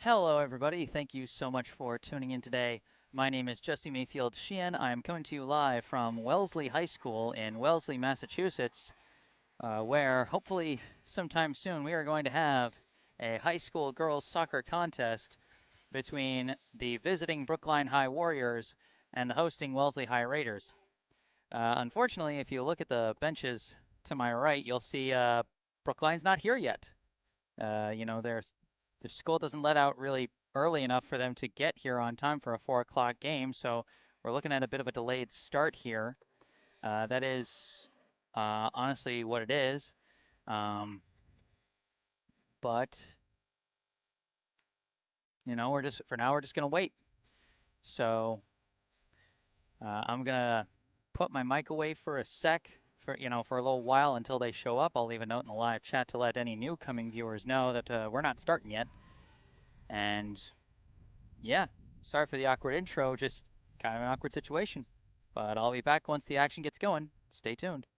Hello, everybody. Thank you so much for tuning in today. My name is Jesse Mayfield-Sheehan. I'm coming to you live from Wellesley High School in Wellesley, Massachusetts, where hopefully sometime soon we are going to have a high school girls soccer contest between the visiting Brookline High Warriors and the hosting Wellesley High Raiders. Unfortunately, if you look at the benches to my right, you'll see Brookline's not here yet. The school doesn't let out really early enough for them to get here on time for a 4 o'clock game, so we're looking at a bit of a delayed start here. That is honestly what it is. Um, but we're just for now we're just gonna wait. So I'm gonna put my mic away for a sec for a little while until they show up. I'll leave a note in the live chat to let any new coming viewers know that we're not starting yet. And yeah, sorry for the awkward intro, just kind of an awkward situation. But I'll be back once the action gets going. Stay tuned.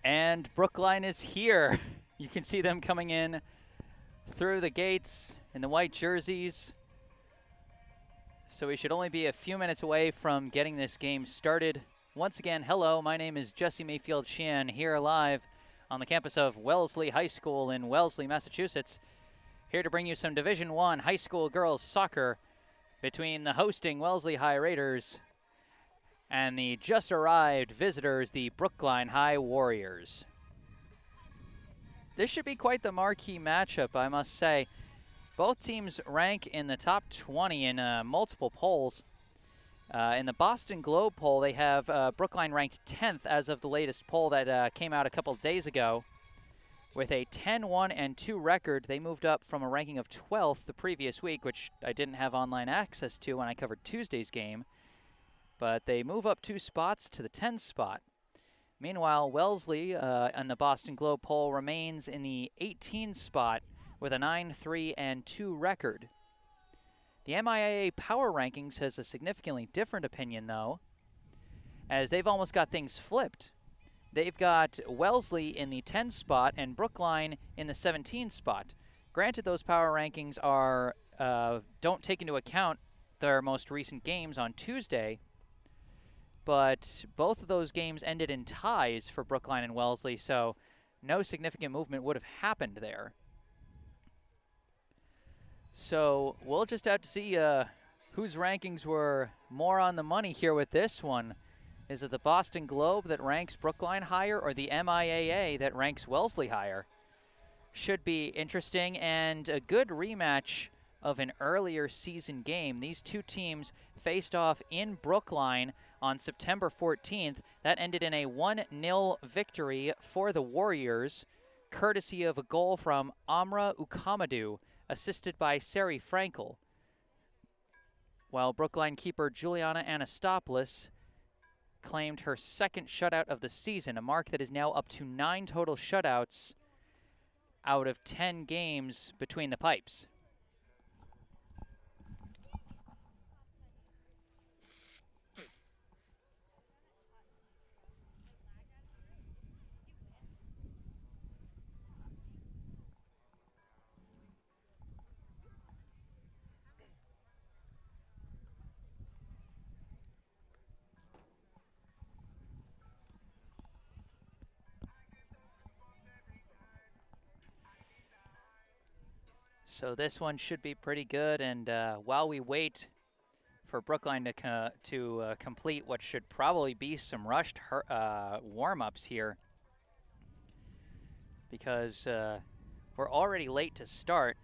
And Brookline is here. You can see them coming in through the gates in the white jerseys. So we should only be a few minutes away from getting this game started. Once again, hello, my name is Jesse Mayfield-Sheehan, here live on the campus of Wellesley High School in Wellesley, Massachusetts. Here to bring you some Division I high school girls soccer between the hosting Wellesley High Raiders and the just arrived visitors, the Brookline High Warriors. This should be quite the marquee matchup, I must say. Both teams rank in the top 20 in multiple polls. In the Boston Globe poll, they have Brookline ranked 10th as of the latest poll that came out a couple of days ago. With a 10-1-2 record, they moved up from a ranking of 12th the previous week, which I didn't have online access to when I covered Tuesday's game. But they move up 2 spots to the 10th spot. Meanwhile, Wellesley on the Boston Globe poll remains in the 18th spot with a 9-3-2 record. The MIAA Power Rankings has a significantly different opinion, though, as they've almost got things flipped. They've got Wellesley in the 10th spot and Brookline in the 17th spot. Granted, those power rankings are don't take into account their most recent games on Tuesday, but both of those games ended in ties for Brookline and Wellesley, so no significant movement would have happened there. So we'll just have to see whose rankings were more on the money here with this one. Is it the Boston Globe that ranks Brookline higher or the MIAA that ranks Wellesley higher? Should be interesting and a good rematch of an earlier season game. These two teams faced off in Brookline on September 14th. That ended in a 1-0 victory for the Warriors, courtesy of a goal from Amra Ukamadu, assisted by Sari Frankel. While Brookline keeper Juliana Anastopoulos claimed her second shutout of the season, a mark that is now up to 9 total shutouts out of 10 games between the pipes. So this one should be pretty good, and while we wait for Brookline to complete what should probably be some rushed warm-ups here, because we're already late to start.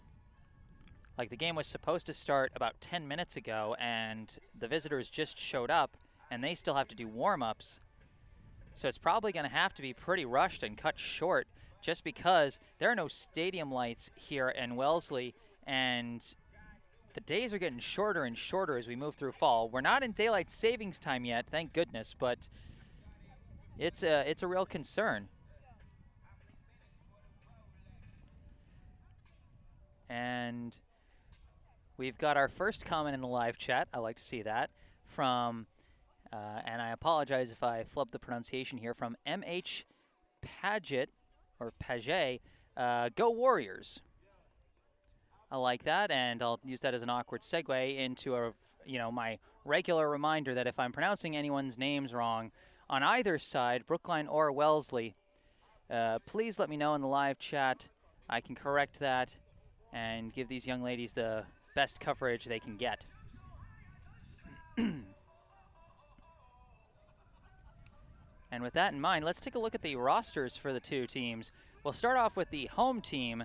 Like, the game was supposed to start about 10 minutes ago, and the visitors just showed up, and they still have to do warm-ups. So it's probably going to have to be pretty rushed and cut short, just because there are no stadium lights here in Wellesley, and the days are getting shorter and shorter as we move through fall. We're not in daylight savings time yet, thank goodness, but it's a real concern. And we've got our first comment in the live chat. I like to see that from, and I apologize if I flubbed the pronunciation here, from MH Paget, or Paget, go Warriors. I like that, and I'll use that as an awkward segue into my regular reminder that if I'm pronouncing anyone's names wrong on either side, Brookline or Wellesley, please let me know in the live chat. I can correct that and give these young ladies the best coverage they can get. And with that in mind, let's take a look at the rosters for the two teams. We'll start off with the home team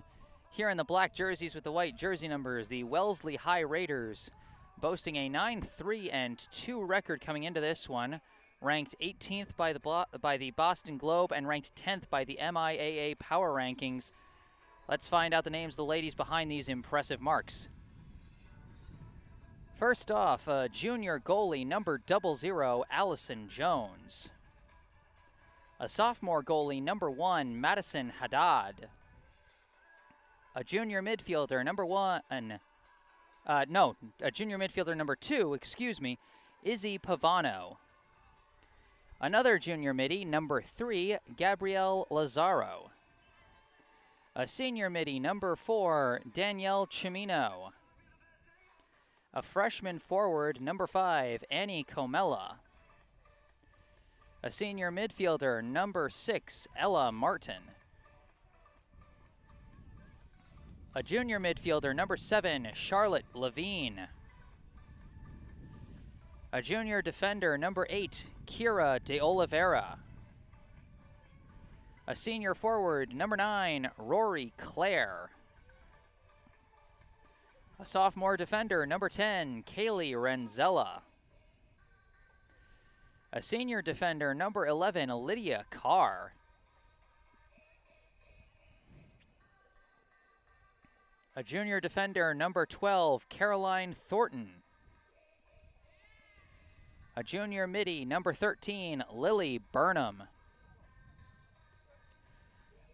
here in the black jerseys with the white jersey numbers, the Wellesley High Raiders, boasting a 9-3-2 record coming into this one, ranked 18th by the Boston Globe and ranked 10th by the MIAA Power Rankings. Let's find out the names of the ladies behind these impressive marks. First off, junior goalie number 00, Allison Jones. A sophomore goalie, number 1, Madison Haddad. A junior midfielder, a junior midfielder number 2, Izzy Pavano. Another junior midi, number 3, Gabrielle Lazaro. A senior midi, number 4, Danielle Chimino. A freshman forward, number 5, Annie Comella. A senior midfielder, number 6, Ella Martin. A junior midfielder, number 7, Charlotte Levine. A junior defender, number 8, Kira de Oliveira. A senior forward, number 9, Rory Clare. A sophomore defender, number 10, Kaylee Renzella. A senior defender, number 11, Lydia Carr. A junior defender, number 12, Caroline Thornton. A junior midi, number 13, Lily Burnham.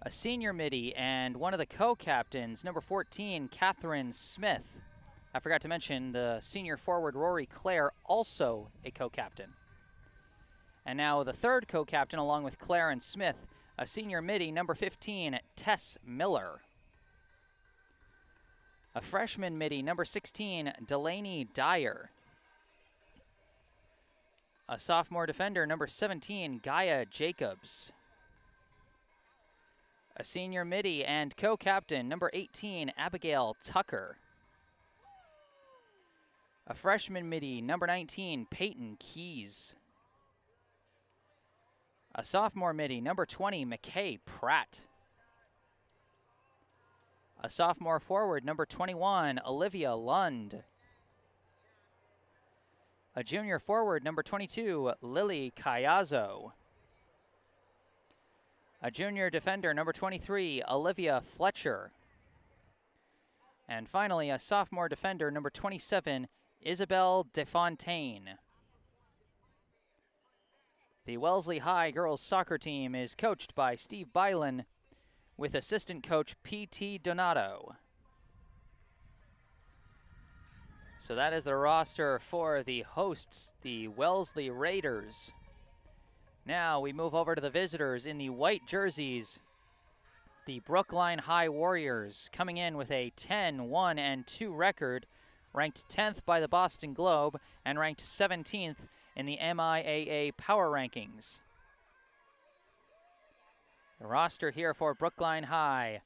A senior midi and one of the co-captains, number 14, Catherine Smith. I forgot to mention the senior forward, Rory Clare, also a co-captain. And now the third co-captain, along with Clare and Smith, a senior midi, number 15, Tess Miller. A freshman midi, number 16, Delaney Dyer. A sophomore defender, number 17, Gaia Jacobs. A senior midi and co-captain, number 18, Abigail Tucker. A freshman midi, number 19, Peyton Keys. A sophomore midi, number 20, McKay Pratt. A sophomore forward, number 21, Olivia Lund. A junior forward, number 22, Lily Cayazzo. A junior defender, number 23, Olivia Fletcher. And finally, a sophomore defender, number 27, Isabel DeFontaine. The Wellesley High girls soccer team is coached by Steve Bylan with assistant coach P.T. Donato. So that is the roster for the hosts, the Wellesley Raiders. Now we move over to the visitors in the white jerseys. The Brookline High Warriors coming in with a 10-1-2 record, ranked 10th by the Boston Globe and ranked 17th in the MIAA Power Rankings. The roster here for Brookline High.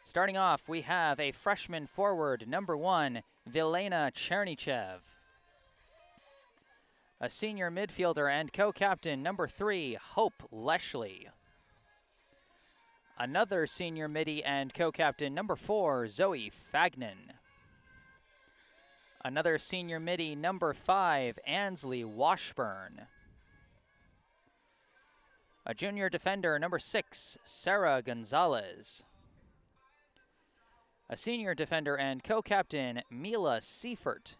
Starting off, we have a freshman forward, number 1, Vilena Chernichev. A senior midfielder and co-captain, number 3, Hope Leshley. Another senior midi and co-captain, number 4, Zoe Fagnan. Another senior midi, number 5, Ansley Washburn. A junior defender, number 6, Sarah Gonzalez. A senior defender and co-captain, Mila Seifert.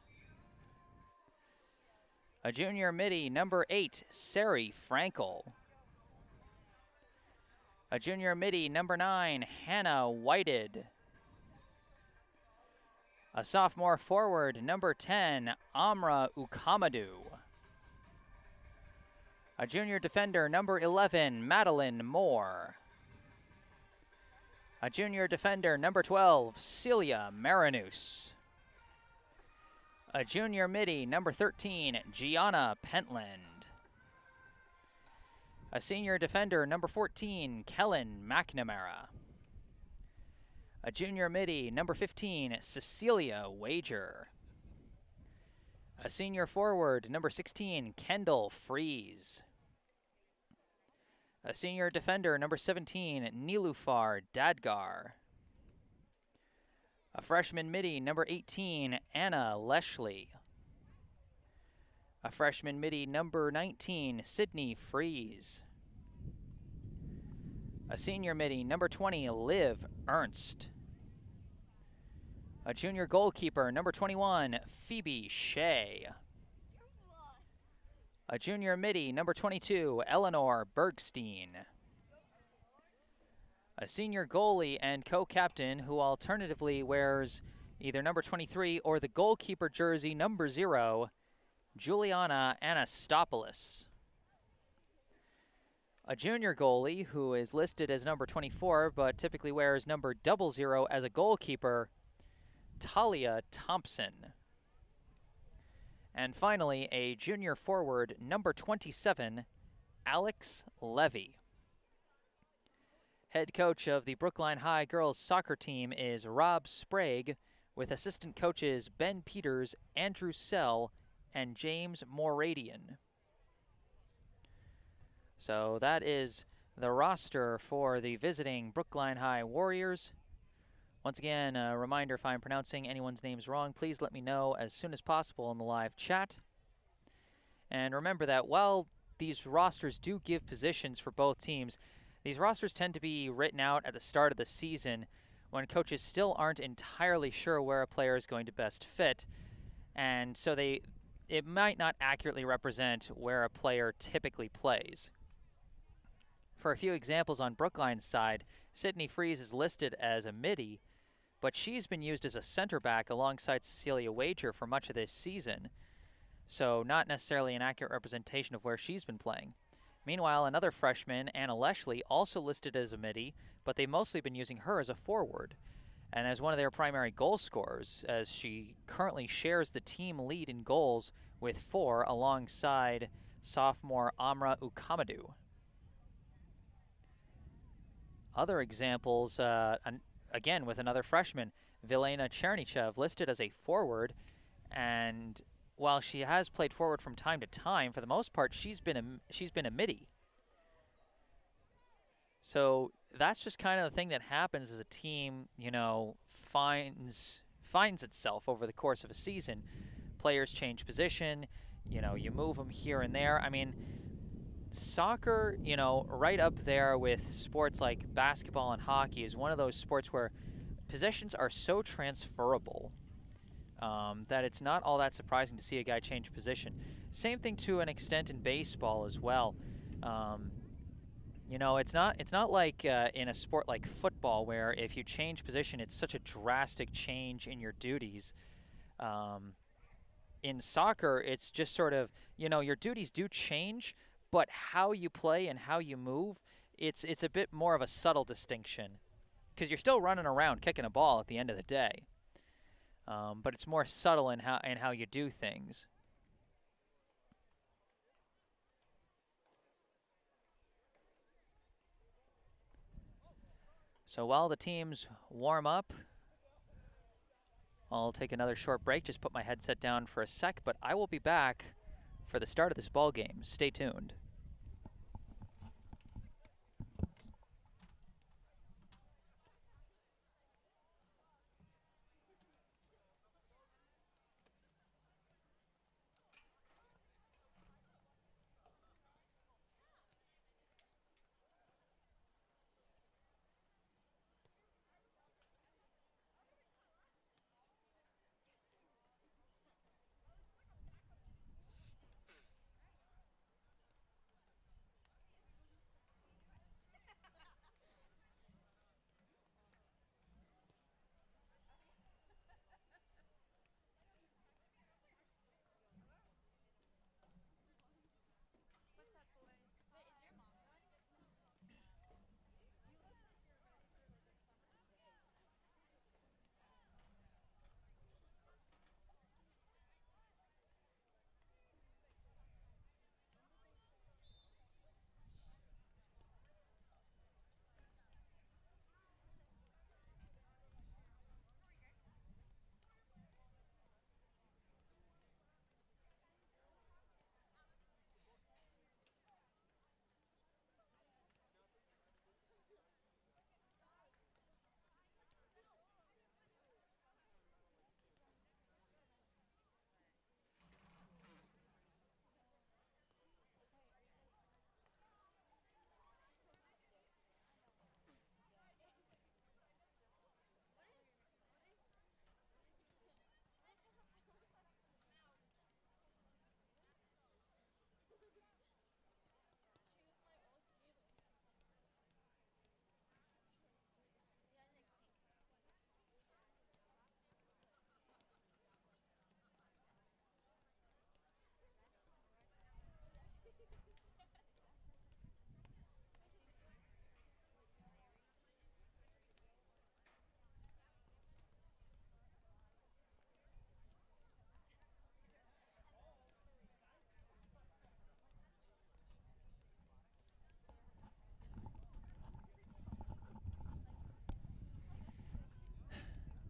A junior midi, number 8, Sari Frankel. A junior midi, number 9, Hannah Whited. A sophomore forward, number 10, Amra Ukamadu. A junior defender, number 11, Madeline Moore. A junior defender, number 12, Celia Marinus. A junior midi, number 13, Gianna Pentland. A senior defender, number 14, Kellen McNamara. A junior midi, number 15, Cecilia Wager. A senior forward, number 16, Kendall Freeze. A senior defender, number 17, Nilufar Dadgar. A freshman midi, number 18, Anna Leshley. A freshman midi, number 19, Sydney Freeze. A senior midi, number 20, Liv Ernst. A junior goalkeeper, number 21, Phoebe Shea. A junior midi, number 22, Eleanor Bergstein. A senior goalie and co-captain who alternatively wears either number 23 or the goalkeeper jersey number 0, Juliana Anastopoulos. A junior goalie who is listed as number 24 but typically wears number 00 as a goalkeeper, Talia Thompson. And finally, a junior forward, number 27, Alex Levy. Head coach of the Brookline High girls soccer team is Rob Sprague, with assistant coaches Ben Peters, Andrew Sell, and James Moradian. So that is the roster for the visiting Brookline High Warriors. Once again, a reminder, if I'm pronouncing anyone's names wrong, please let me know as soon as possible in the live chat. And remember that while these rosters do give positions for both teams, these rosters tend to be written out at the start of the season when coaches still aren't entirely sure where a player is going to best fit. And so it might not accurately represent where a player typically plays. For a few examples on Brookline's side, Sydney Freeze is listed as a midi, but she's been used as a center back alongside Cecilia Wager for much of this season. So not necessarily an accurate representation of where she's been playing. Meanwhile, another freshman, Anna Leshley, also listed as a midi, but they've mostly been using her as a forward and as one of their primary goal scorers, as she currently shares the team lead in goals with 4 alongside sophomore Amra Ukamadu. Other examples, again with another freshman, Vilena Chernichev, listed as a forward, and while she has played forward from time to time, for the most part, she's been a midi. So that's just kind of the thing that happens as a team, finds itself over the course of a season. Players change position, you move them here and there. I mean, soccer, right up there with sports like basketball and hockey, is one of those sports where positions are so transferable that it's not all that surprising to see a guy change position. Same thing to an extent in baseball as well. It's not like in a sport like football where if you change position, it's such a drastic change in your duties. In soccer, it's just sort of, your duties do change, but how you play and how you move, it's a bit more of a subtle distinction, because you're still running around kicking a ball at the end of the day. But it's more subtle in how you do things. So while the teams warm up, I'll take another short break, just put my headset down for a sec, but I will be back for the start of this ball game. Stay tuned.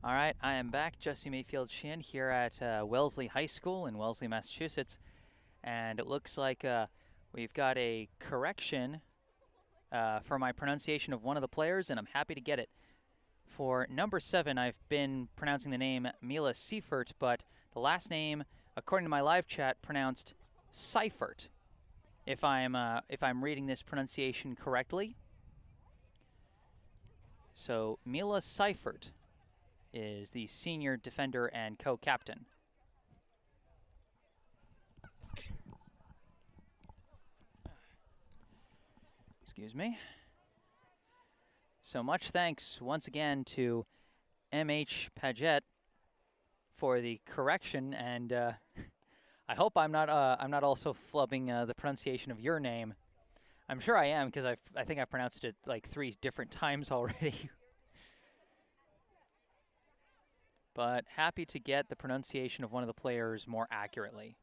All right, I am back, Jesse Mayfield-Sheehan, here at Wellesley High School in Wellesley, Massachusetts, and it looks like we've got a correction for my pronunciation of one of the players, and I'm happy to get it. For number 7, I've been pronouncing the name Mila Seifert, but the last name, according to my live chat, pronounced Seifert. If I'm reading this pronunciation correctly, so Mila Seifert is the senior defender and co-captain. Excuse me. So much thanks once again to M.H. Paget for the correction, and I hope I'm not also flubbing the pronunciation of your name. I'm sure I am, because I think I've pronounced it like 3 different times already. But happy to get the pronunciation of one of the players more accurately.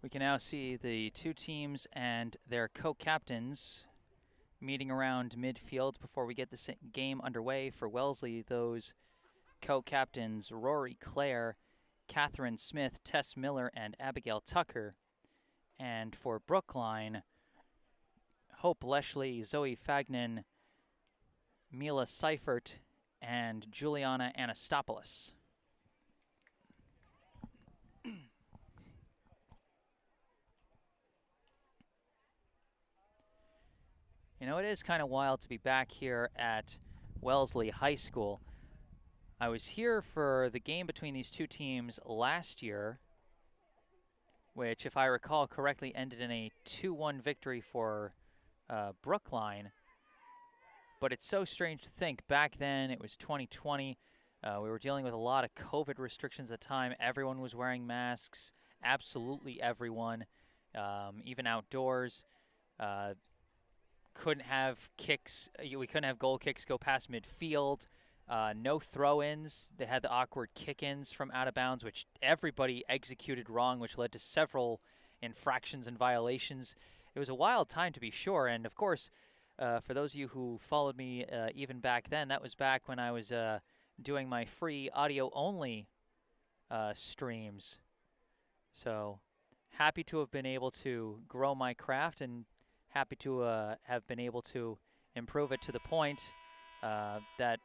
We can now see the 2 teams and their co-captains meeting around midfield before we get the game underway. For Wellesley, those co-captains Rory Clare, Catherine Smith, Tess Miller, and Abigail Tucker. And for Brookline, Hope Leshley, Zoe Fagnan, Mila Seifert, and Juliana Anastopoulos. You know, it is kind of wild to be back here at Wellesley High School. I was here for the game between these 2 teams last year, which, if I recall correctly, ended in a 2-1 victory for Brookline. But it's so strange to think. Back then, it was 2020. We were dealing with a lot of COVID restrictions at the time. Everyone was wearing masks, absolutely everyone, even outdoors. Couldn't have kicks. We couldn't have goal kicks go past midfield. No throw-ins. They had the awkward kick-ins from out of bounds, which everybody executed wrong, which led to several infractions and violations. It was a wild time, to be sure. And of course, for those of you who followed me even back then, that was back when I was doing my free audio-only streams. So happy to have been able to grow my craft, and happy to have been able to improve it to the point that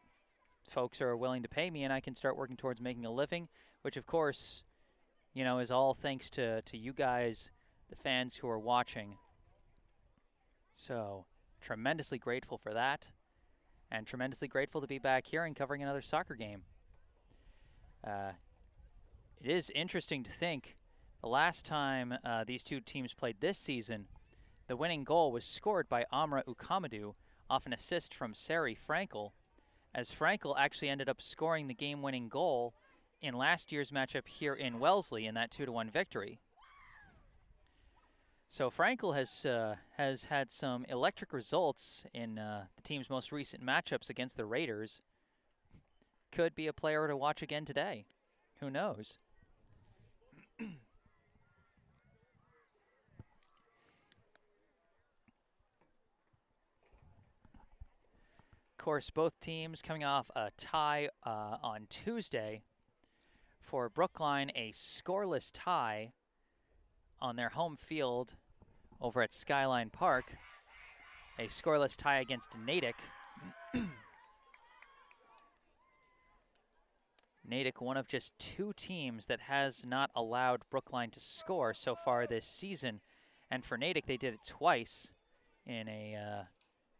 folks are willing to pay me and I can start working towards making a living, which of course, you know, is all thanks to you guys, the fans who are watching. So tremendously grateful for that, and tremendously grateful to be back here and covering another soccer game. It is interesting to think the last time these 2 teams played this season, the winning goal was scored by Amra Ukamadu off an assist from Sari Frankel, as Frankel actually ended up scoring the game-winning goal in last year's matchup here in Wellesley in that 2-1 victory. So Frankel has had some electric results in the team's most recent matchups against the Raiders. Could be a player to watch again today. Who knows? Of course, both teams coming off a tie on Tuesday. For Brookline, a scoreless tie on their home field over at Skyline Park. A scoreless tie against Natick. Natick, one of just 2 teams that has not allowed Brookline to score so far this season. And for Natick, they did it twice in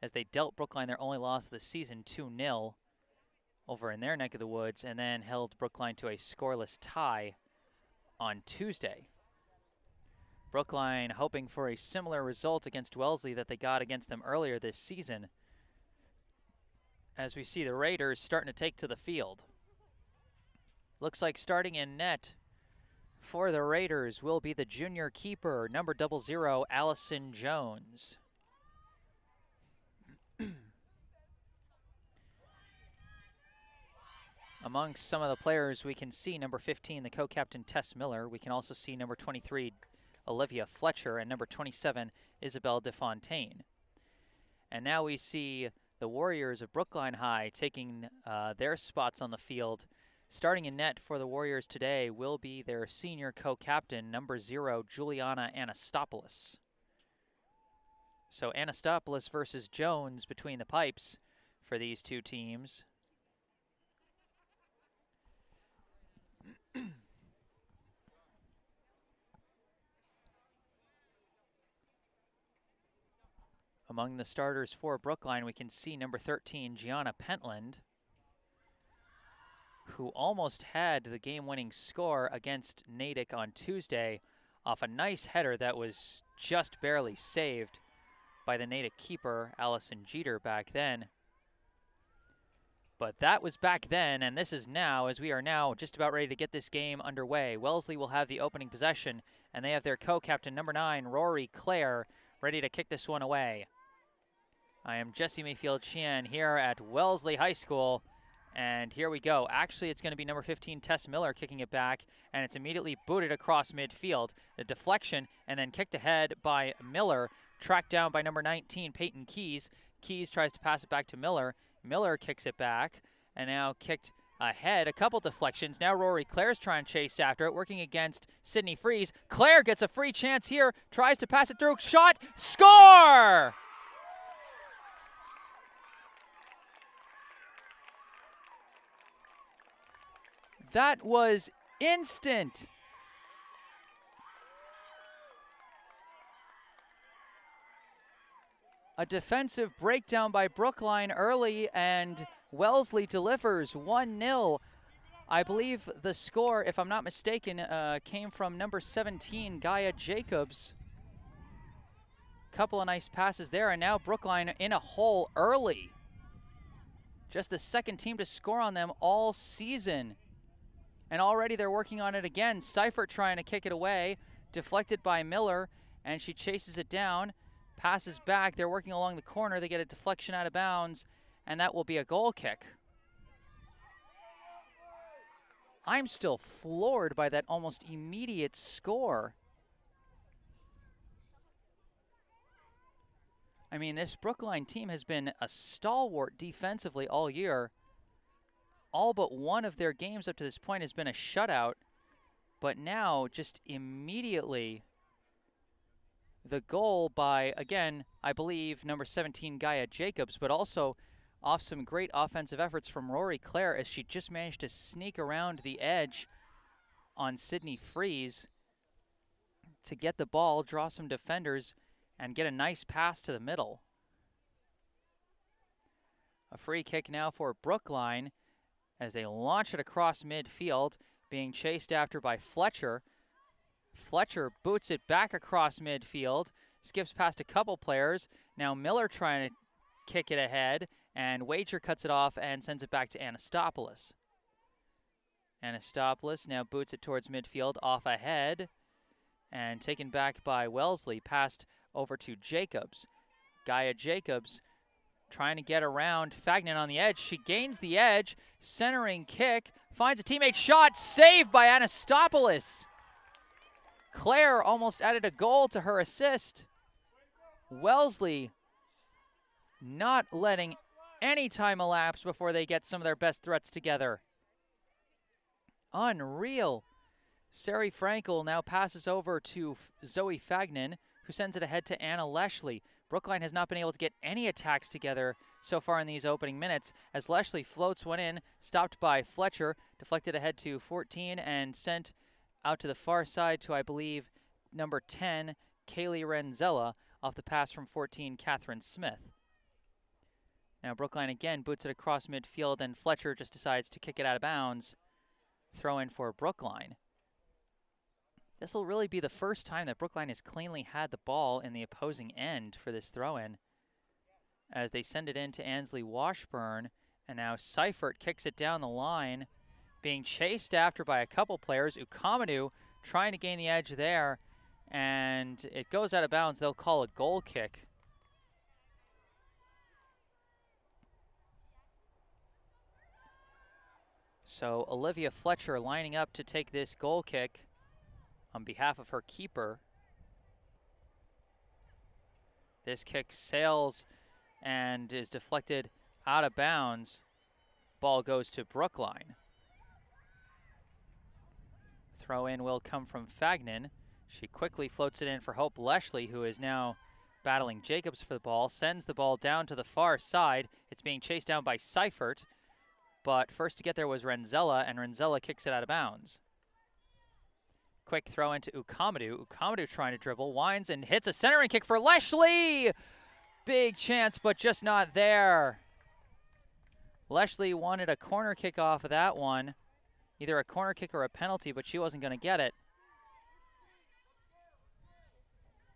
as they dealt Brookline their only loss of the season, 2-0 over in their neck of the woods, and then held Brookline to a scoreless tie on Tuesday. Brookline hoping for a similar result against Wellesley that they got against them earlier this season, as we see the Raiders starting to take to the field. Looks like starting in net for the Raiders will be the junior keeper, number 00, Allison Jones. Amongst some of the players, we can see number 15, the co-captain Tess Miller. We can also see number 23, Olivia Fletcher, and number 27, Isabel DeFontaine. And now we see the Warriors of Brookline High taking their spots on the field. Starting in net for the Warriors today will be their senior co-captain, number 0, Juliana Anastopoulos. So Anastopoulos versus Jones between the pipes for these 2 teams. Among the starters for Brookline, we can see number 13, Gianna Pentland, who almost had the game-winning score against Natick on Tuesday off a nice header that was just barely saved by the Natick keeper, Allison Jeter, back then. But that was back then, and this is now, as we are now just about ready to get this game underway. Wellesley will have the opening possession, and they have their co-captain, number 9, Rory Clare, ready to kick this one away. I am Jesse Mayfield-Sheehan here at Wellesley High School, and here we go. Actually, it's going to be number 15, Tess Miller, kicking it back, and it's immediately booted across midfield. A deflection, and then kicked ahead by Miller, tracked down by number 19, Peyton Keys. Keys tries to pass it back to Miller. Miller kicks it back, and now kicked ahead. A couple deflections. Now Rory Clare's trying to chase after it, working against Sydney Freeze. Clare gets a free chance here, tries to pass it through. Shot, score! That was instant. A defensive breakdown by Brookline early, and Wellesley delivers 1-0. I believe the score, if I'm not mistaken, came from number 17, Gaia Jacobs. Couple of nice passes there, and now Brookline in a hole early. Just the second team to score on them all season. And already they're working on it again. Seifert trying to kick it away, deflected by Miller, and she chases it down. Passes back, they're working along the corner, they get a deflection out of bounds, and that will be a goal kick. I'm still floored by that almost immediate score. I mean, this Brookline team has been a stalwart defensively all year. All but one of their games up to this point has been a shutout, but now just immediately the goal by, again, I believe, number 17, Gaia Jacobs, but also off some great offensive efforts from Rory Clare as she just managed to sneak around the edge on Sydney Freeze to get the ball, draw some defenders, and get a nice pass to the middle. A free kick now for Brookline as they launch it across midfield, being chased after by Fletcher. Fletcher boots it back across midfield, skips past a couple players. Now Miller trying to kick it ahead, and Wager cuts it off and sends it back to Anastopoulos. Anastopoulos now boots it towards midfield, off ahead, and taken back by Wellesley, passed over to Jacobs. Gaia Jacobs trying to get around Fagnan on the edge. She gains the edge, centering kick, finds a teammate, shot, saved by Anastopoulos. Clare almost added a goal to her assist. Wellesley not letting any time elapse before they get some of their best threats together. Unreal. Sari Frankel now passes over to Zoe Fagnan, who sends it ahead to Anna Leshley. Brookline has not been able to get any attacks together so far in these opening minutes, as Leshley floats one in, stopped by Fletcher, deflected ahead to 14 and sent out to the far side to, I believe, number 10, Kaylee Renzella, off the pass from 14, Catherine Smith. Now Brookline again boots it across midfield, and Fletcher just decides to kick it out of bounds. Throw in for Brookline. This will really be the first time that Brookline has cleanly had the ball in the opposing end for this throw-in, as they send it in to Ansley Washburn, and now Seifert kicks it down the line, being chased after by a couple players. Ukamadu trying to gain the edge there, and it goes out of bounds. They'll call a goal kick. So Olivia Fletcher lining up to take this goal kick on behalf of her keeper. This kick sails and is deflected out of bounds. Ball goes to Brookline. Throw in will come from Fagnan. She quickly floats it in for Hope Leshley, who is now battling Jacobs for the ball. Sends the ball down to the far side. It's being chased down by Seifert, but first to get there was Renzella, and Renzella kicks it out of bounds. Quick throw into Ukamadu. Ukamadu trying to dribble, winds and hits a centering kick for Leshley. Big chance, but just not there. Leshley wanted a corner kick off of that one. Either a corner kick or a penalty, but she wasn't going to get it.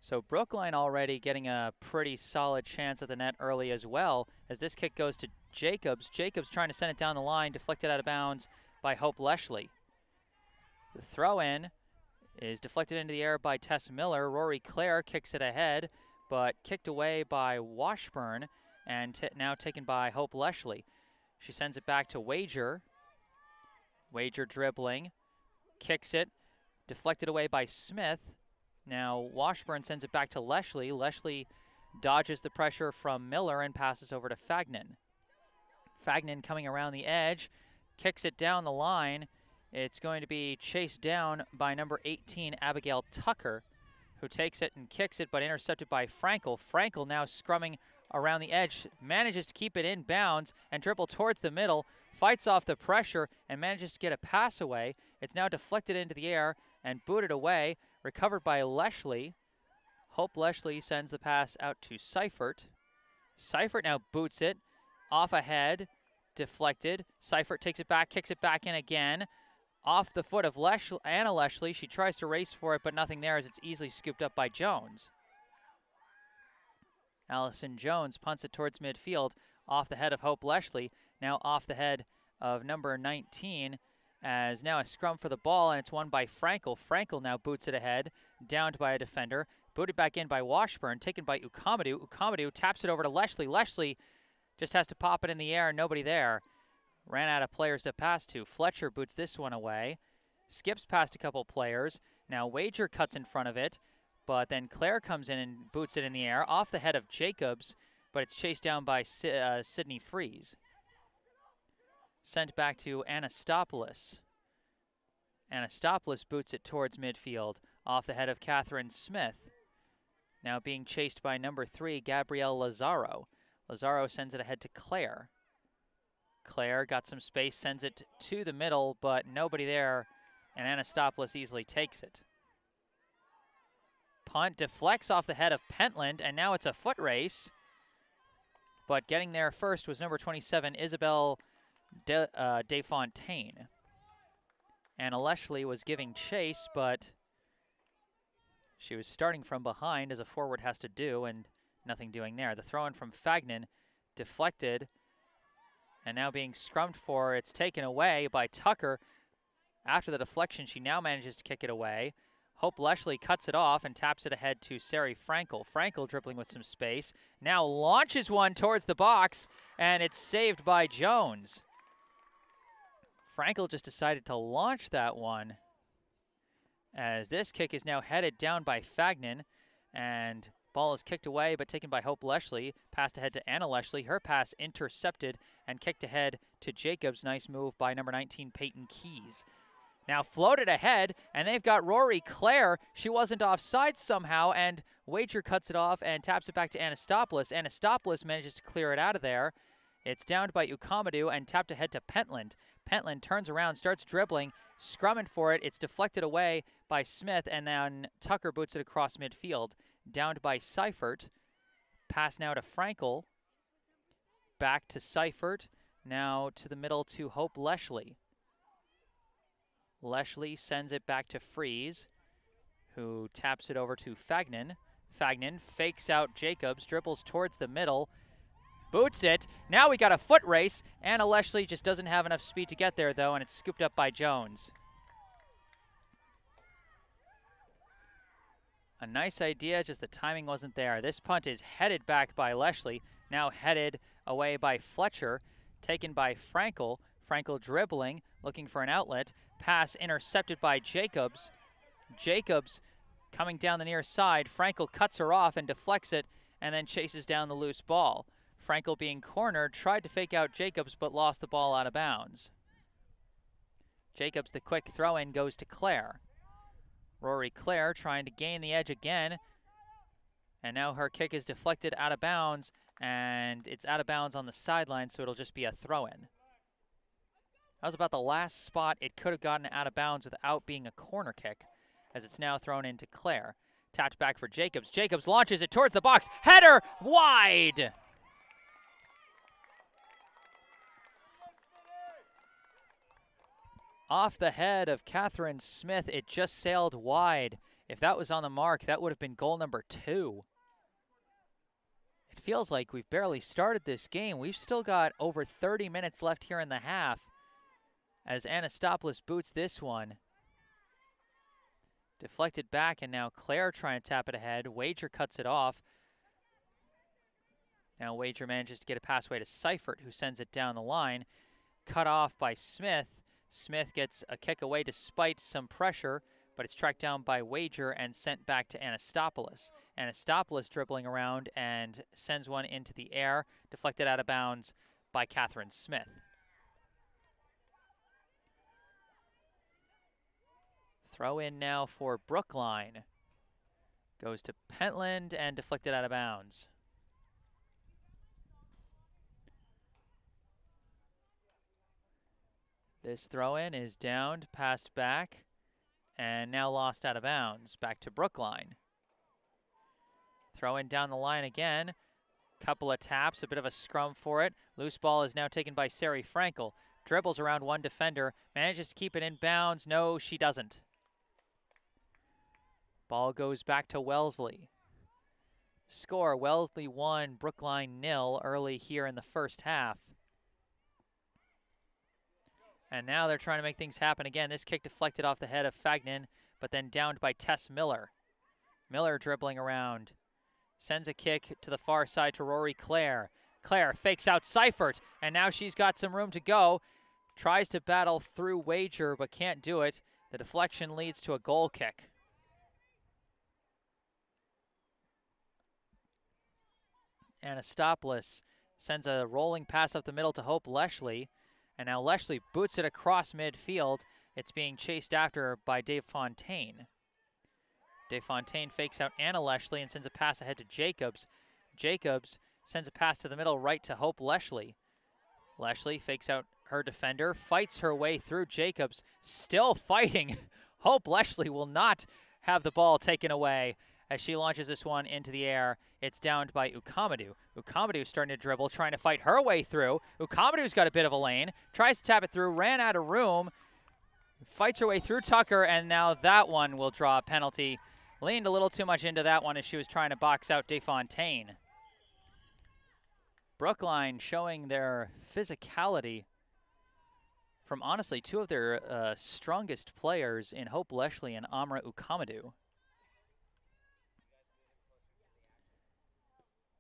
So Brookline already getting a pretty solid chance at the net early as well, as this kick goes to Jacobs. Jacobs trying to send it down the line, deflected out of bounds by Hope Leshley. The throw-in is deflected into the air by Tess Miller. Rory Clare kicks it ahead, but kicked away by Washburn, and now taken by Hope Leshley. She sends it back to Wager. Wager dribbling, kicks it, deflected away by Smith. Now Washburn sends it back to Leshley. Leshley dodges the pressure from Miller and passes over to Fagnan. Fagnan coming around the edge, kicks it down the line. It's going to be chased down by number 18, Abigail Tucker, who takes it and kicks it, but intercepted by Frankel. Frankel now scrumming around the edge, manages to keep it in bounds and dribble towards the middle, fights off the pressure and manages to get a pass away. It's now deflected into the air and booted away, recovered by Leshley. Hope Leshley sends the pass out to Seifert. Seifert now boots it, off ahead, deflected. Seifert takes it back, kicks it back in again. Off the foot of Anna Leshley. She tries to race for it, but nothing there as it's easily scooped up by Jones. Allison Jones punts it towards midfield, off the head of Hope Leshley, now off the head of number 19, as now a scrum for the ball, and it's won by Frankel. Frankel now boots it ahead, downed by a defender, booted back in by Washburn, taken by Ukamadu. Ukamadu taps it over to Leshley. Leshley just has to pop it in the air, nobody there. Ran out of players to pass to. Fletcher boots this one away. Skips past a couple players. Now Wager cuts in front of it, but then Claire comes in and boots it in the air off the head of Jacobs, but it's chased down by Sydney Freeze. Sent back to Anastopoulos. Anastopoulos boots it towards midfield off the head of Catherine Smith. Now being chased by number 3, Gabrielle Lazaro. Lazaro sends it ahead to Claire. Claire got some space, sends it to the middle, but nobody there, and Anastopoulos easily takes it. Punt deflects off the head of Pentland, and now it's a foot race. But getting there first was number 27, Isabel Desfontaine. Anna Leshley was giving chase, but she was starting from behind, as a forward has to do, and nothing doing there. The throw-in from Fagnan, deflected, and now being scrummed for. It's taken away by Tucker. After the deflection, she now manages to kick it away. Hope Leshley cuts it off and taps it ahead to Sari Frankel. Frankel dribbling with some space. Now launches one towards the box, and it's saved by Jones. Frankel just decided to launch that one, as this kick is now headed down by Fagnan, and ball is kicked away but taken by Hope Leshley. Passed ahead to Anna Leshley. Her pass intercepted and kicked ahead to Jacobs. Nice move by number 19, Peyton Keys. Now floated ahead, and they've got Rory Clare. She wasn't offside somehow, and Wager cuts it off and taps it back to Anastopoulos. Anastopoulos manages to clear it out of there. It's downed by Ukamadou and tapped ahead to Pentland. Pentland turns around, starts dribbling, scrumming for it. It's deflected away by Smith, and then Tucker boots it across midfield. Downed by Seifert. Pass now to Frankel. Back to Seifert. Now to the middle to Hope Wellesley. Wellesley sends it back to Freeze, who taps it over to Fagnan. Fagnan fakes out Jacobs, dribbles towards the middle, boots it. Now we got a foot race. Anna Wellesley just doesn't have enough speed to get there, though, and it's scooped up by Jones. A nice idea, just the timing wasn't there. This punt is headed back by Wellesley, now headed away by Fletcher, taken by Frankel. Frankel dribbling, looking for an outlet. Pass intercepted by Jacobs. Jacobs coming down the near side. Frankel cuts her off and deflects it, and then chases down the loose ball. Frankel being cornered, tried to fake out Jacobs, but lost the ball out of bounds. Jacobs, the quick throw-in, goes to Clare. Rory Clare trying to gain the edge again. And now her kick is deflected out of bounds, and it's out of bounds on the sideline, so it'll just be a throw-in. That was about the last spot it could have gotten out of bounds without being a corner kick, as it's now thrown into Clare. Tapped back for Jacobs. Jacobs launches it towards the box. Header wide! Off the head of Catherine Smith, it just sailed wide. If that was on the mark, that would have been goal number 2. It feels like we've barely started this game. We've still got over 30 minutes left here in the half, as Anastopoulos boots this one. Deflected back, and now Clare trying to tap it ahead. Wager cuts it off. Now Wager manages to get a passway to Seifert, who sends it down the line. Cut off by Smith. Smith gets a kick away despite some pressure, but it's tracked down by Wager and sent back to Anastopoulos. Anastopoulos dribbling around and sends one into the air, deflected out of bounds by Catherine Smith. Throw in now for Brookline. Goes to Pentland and deflected out of bounds. This throw-in is downed, passed back, and now lost out of bounds. Back to Brookline. Throw-in down the line again. Couple of taps, a bit of a scrum for it. Loose ball is now taken by Sari Frankel. Dribbles around one defender, manages to keep it in bounds. No, she doesn't. Ball goes back to Wellesley. Score, Wellesley 1, Brookline 0 early here in the first half. And now they're trying to make things happen again. This kick deflected off the head of Fagnan, but then downed by Tess Miller. Miller dribbling around. Sends a kick to the far side to Rory Clare. Clare fakes out Seifert, and now she's got some room to go. Tries to battle through Wager, but can't do it. The deflection leads to a goal kick. Anastopoulos sends a rolling pass up the middle to Hope Wellesley. And now Wellesley boots it across midfield. It's being chased after by Dave Fontaine. Dave Fontaine fakes out Anna Wellesley and sends a pass ahead to Jacobs. Jacobs sends a pass to the middle right to Hope Wellesley. Wellesley fakes out her defender, fights her way through Jacobs, still fighting. Hope Wellesley will not have the ball taken away as she launches this one into the air. It's downed by Ukamadou. Ukamadou starting to dribble, trying to fight her way through. Ukamadou's got a bit of a lane, tries to tap it through, ran out of room, fights her way through Tucker, and now that one will draw a penalty. Leaned a little too much into that one as she was trying to box out DeFontaine. Brookline showing their physicality from, honestly, two of their strongest players in Hope Wellesley and Amra Ukamadou.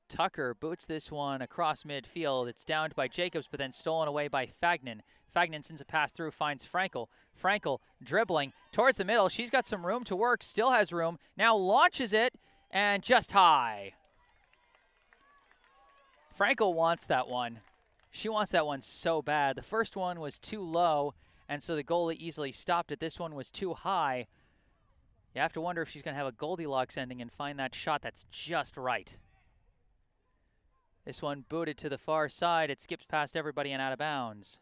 Tucker boots this one across midfield. It's downed by Jacobs, but then stolen away by Fagnan. Fagnan sends a pass through, finds Frankel. Frankel dribbling towards the middle. She's got some room to work, still has room. Now launches it, and just high. Frankel wants that one. She wants that one so bad. The first one was too low, and so the goalie easily stopped it. This one was too high. You have to wonder if she's going to have a Goldilocks ending and find that shot that's just right. This one booted to the far side. It skips past everybody and out of bounds.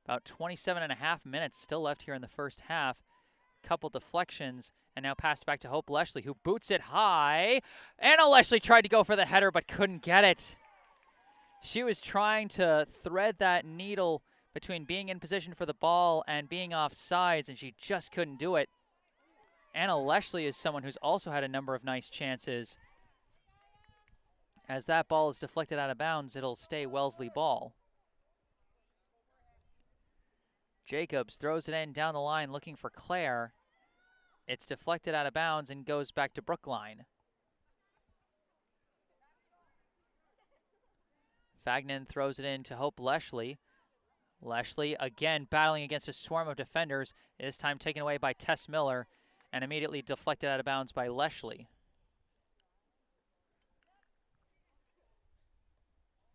About 27.5 minutes still left here in the first half. Couple deflections, and now passed back to Hope Leshley, who boots it high. Anna Leshley tried to go for the header but couldn't get it. She was trying to thread that needle between being in position for the ball and being off sides, and she just couldn't do it. Anna Leshley is someone who's also had a number of nice chances. As that ball is deflected out of bounds, it'll stay Wellesley ball. Jacobs throws it in down the line looking for Claire. It's deflected out of bounds and goes back to Brookline. Fagnan throws it in to Hope Leshley. Leshley again battling against a swarm of defenders, this time taken away by Tess Miller and immediately deflected out of bounds by Leshley.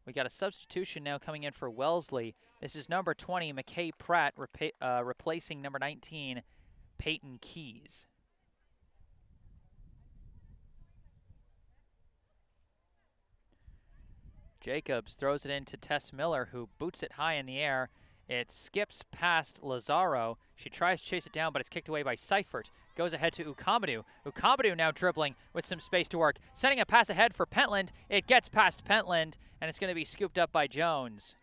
We got a substitution now coming in for Wellesley. This is number 20, McKay Pratt, replacing number 19, Peyton Keys. Jacobs throws it in to Tess Miller, who boots it high in the air. It skips past Lazaro. She tries to chase it down, but it's kicked away by Seifert. Goes ahead to Ukamadou. Ukamadou now dribbling with some space to work. Sending a pass ahead for Pentland. It gets past Pentland, and it's going to be scooped up by Jones.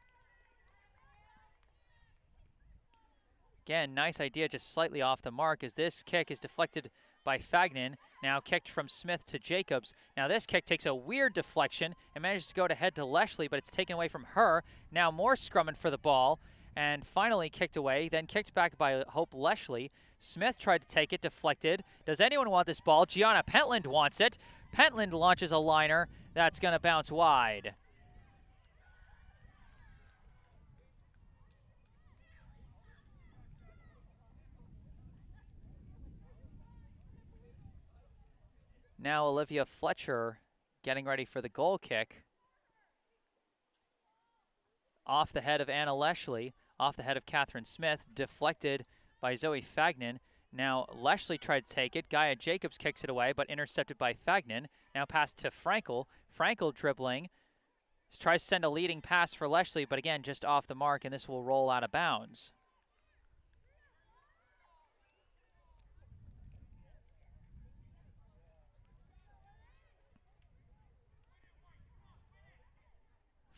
Again, nice idea, just slightly off the mark, as this kick is deflected by Fagnan. Now kicked from Smith to Jacobs. Now this kick takes a weird deflection and manages to go to head to Leshley, but it's taken away from her. Now more scrumming for the ball, and finally kicked away, then kicked back by Hope Leshley. Smith tried to take it, deflected. Does anyone want this ball? Gianna Pentland wants it. Pentland launches a liner. That's going to bounce wide. Now Olivia Fletcher getting ready for the goal kick. Off the head of Anna Leshley, off the head of Catherine Smith, deflected by Zoe Fagnan. Now Leshley tried to take it. Gaia Jacobs kicks it away, but intercepted by Fagnan. Now passed to Frankel. Frankel dribbling. Tries to send a leading pass for Leshley, but again, just off the mark, and this will roll out of bounds.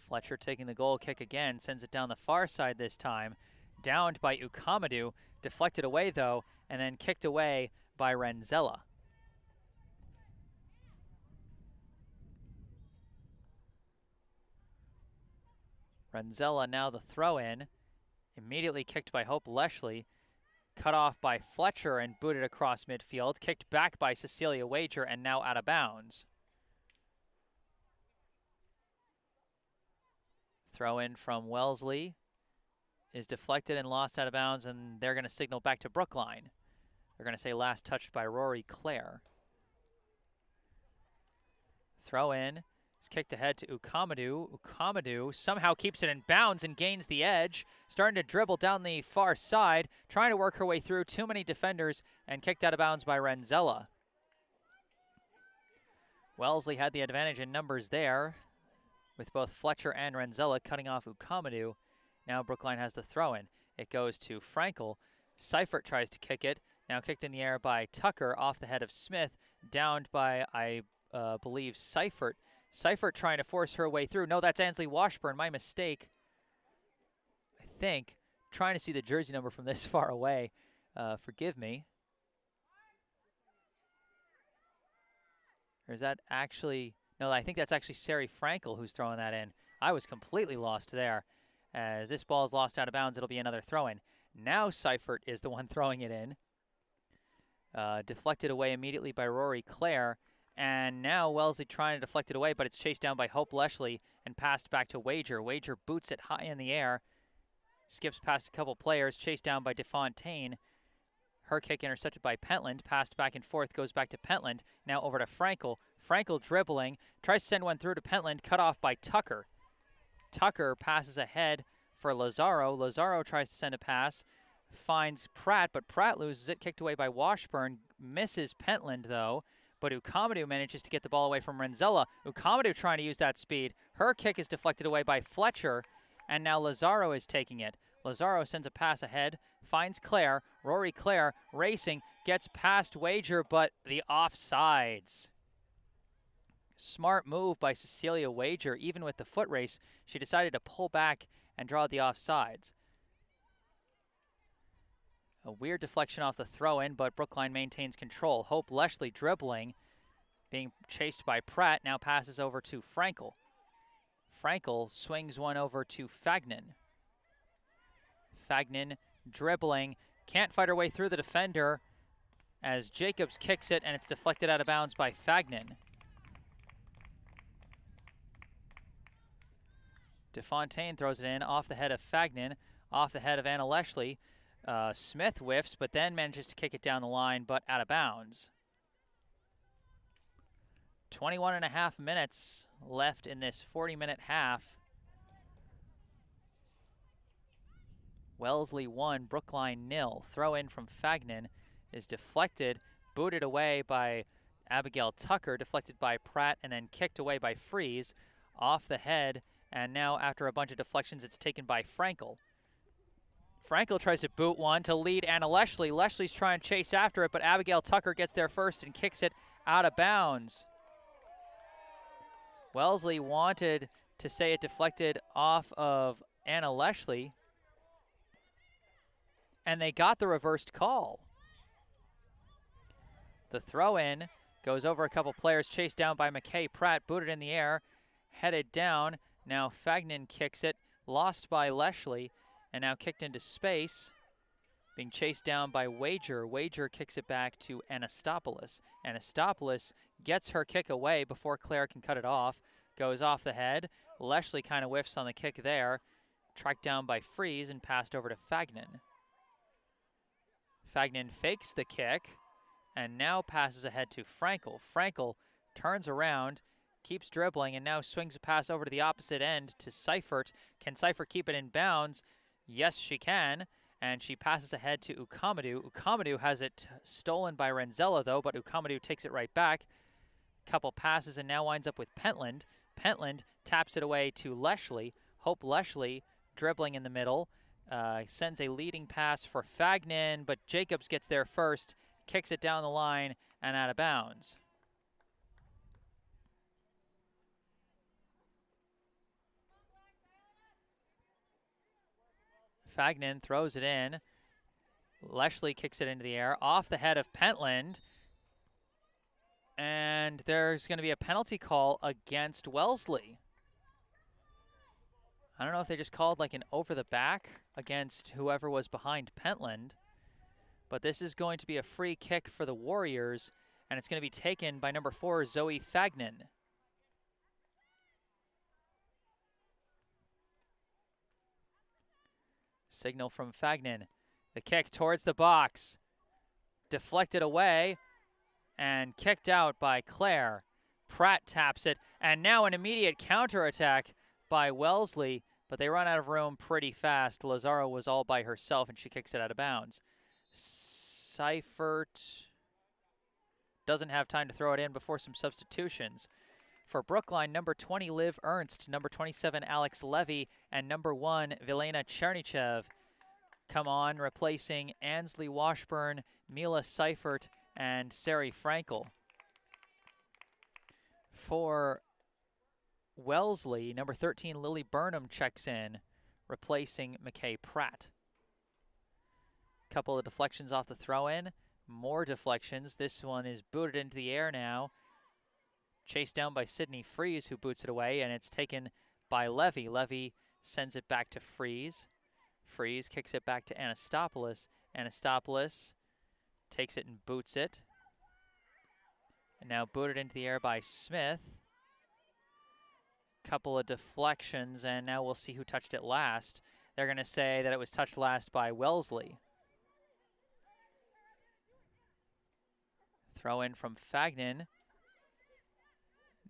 Fletcher taking the goal kick again, sends it down the far side this time. Downed by Ukamadou, deflected away though, and then kicked away by Renzella. Renzella now the throw-in, immediately kicked by Hope Leshley, cut off by Fletcher and booted across midfield, kicked back by Cecilia Wager and now out of bounds. Throw in from Wellesley is deflected and lost out of bounds, and they're going to signal back to Brookline. They're going to say last touched by Rory Clare. Throw in is kicked ahead to Ukamadou. Ukamadou somehow keeps it in bounds and gains the edge. Starting to dribble down the far side, trying to work her way through too many defenders, and kicked out of bounds by Renzella. Wellesley had the advantage in numbers there, with both Fletcher and Renzella cutting off Ukamadou. Now Brookline has the throw-in. It goes to Frankel. Seifert tries to kick it. Now kicked in the air by Tucker off the head of Smith. Downed by, I believe, Seifert. Seifert trying to force her way through. No, that's Ansley Washburn. My mistake. I think. Trying to see the jersey number from this far away. Forgive me. Or is that actually... No, I think that's actually Sari Frankel who's throwing that in. I was completely lost there. As this ball is lost out of bounds, it'll be another throw-in. Now Seifert is the one throwing it in. Deflected away immediately by Rory Clare. And now Wellesley trying to deflect it away, but it's chased down by Hope Leshley and passed back to Wager. Wager boots it high in the air. Skips past a couple players, chased down by DeFontaine. Her kick intercepted by Pentland, passed back and forth, goes back to Pentland. Now over to Frankel. Frankel dribbling, tries to send one through to Pentland, cut off by Tucker. Tucker passes ahead for Lazaro. Lazaro tries to send a pass, finds Pratt, but Pratt loses it, kicked away by Washburn, misses Pentland though, but Ukamadu manages to get the ball away from Renzella. Ukamadu trying to use that speed. Her kick is deflected away by Fletcher, and now Lazaro is taking it. Lazaro sends a pass ahead, finds Claire. Rory Claire racing, gets past Wager, but the offsides. Smart move by Cecilia Wager. Even with the foot race, she decided to pull back and draw the offsides. A weird deflection off the throw-in, but Brookline maintains control. Hope Leshley dribbling, being chased by Pratt, now passes over to Frankel. Frankel swings one over to Fagnan. Fagnan dribbling, can't fight her way through the defender as Jacobs kicks it, and it's deflected out of bounds by Fagnan. DeFontaine throws it in off the head of Fagnan, off the head of Anna Leshley. Smith whiffs, but then manages to kick it down the line, but out of bounds. 21.5 minutes left in this 40-minute half. Wellesley 1, Brookline 0. Throw in from Fagnan is deflected, booted away by Abigail Tucker, deflected by Pratt, and then kicked away by Freeze, off the head. And now, after a bunch of deflections, it's taken by Frankel. Frankel tries to boot one to lead Anna Leshley. Leshley's trying to chase after it, but Abigail Tucker gets there first and kicks it out of bounds. Wellesley wanted to say it deflected off of Anna Leshley, and they got the reversed call. The throw-in goes over a couple players, chased down by McKay Pratt, booted in the air, headed down. Now Fagnan kicks it, lost by Leshley, and now kicked into space, being chased down by Wager. Wager kicks it back to Anastopoulos. Anastopoulos gets her kick away before Claire can cut it off, goes off the head. Leshley kind of whiffs on the kick there, tracked down by Freeze and passed over to Fagnan. Fagnan fakes the kick and now passes ahead to Frankel. Frankel turns around, keeps dribbling, and now swings a pass over to the opposite end to Seifert. Can Seifert keep it in bounds? Yes, she can, and she passes ahead to Ukamadu. Ukamadu has it stolen by Renzella, though, but Ukamadu takes it right back. Couple passes and now winds up with Pentland. Pentland taps it away to Leshley. Hope Leshley dribbling in the middle. Sends a leading pass for Fagnan, but Jacobs gets there first, kicks it down the line and out of bounds. Fagnan throws it in. Leshley kicks it into the air, off the head of Pentland. And there's going to be a penalty call against Wellesley. I don't know if they just called like an over the back against whoever was behind Pentland. But this is going to be a free kick for the Warriors, and it's going to be taken by number 4, Zoe Fagnan. Signal from Fagnan. The kick towards the box. Deflected away and kicked out by Claire. Pratt taps it, and now an immediate counterattack by Wellesley, but they run out of room pretty fast. Lazaro was all by herself, and she kicks it out of bounds. Seifert doesn't have time to throw it in before some substitutions. For Brookline, number 20, Liv Ernst, number 27, Alex Levy, and number 1, Vilena Chernichev come on, replacing Ansley Washburn, Mila Seifert, and Sari Frankel. For Wellesley, number 13, Lily Burnham checks in, replacing McKay Pratt. Couple of deflections off the throw-in, more deflections. This one is booted into the air now. Chased down by Sydney Freeze, who boots it away, and it's taken by Levy. Levy sends it back to Freeze. Freeze kicks it back to Anastopoulos. Anastopoulos takes it and boots it. And now booted into the air by Smith. Couple of deflections, and now we'll see who touched it last. They're going to say that it was touched last by Wellesley. Throw in from Fagnan.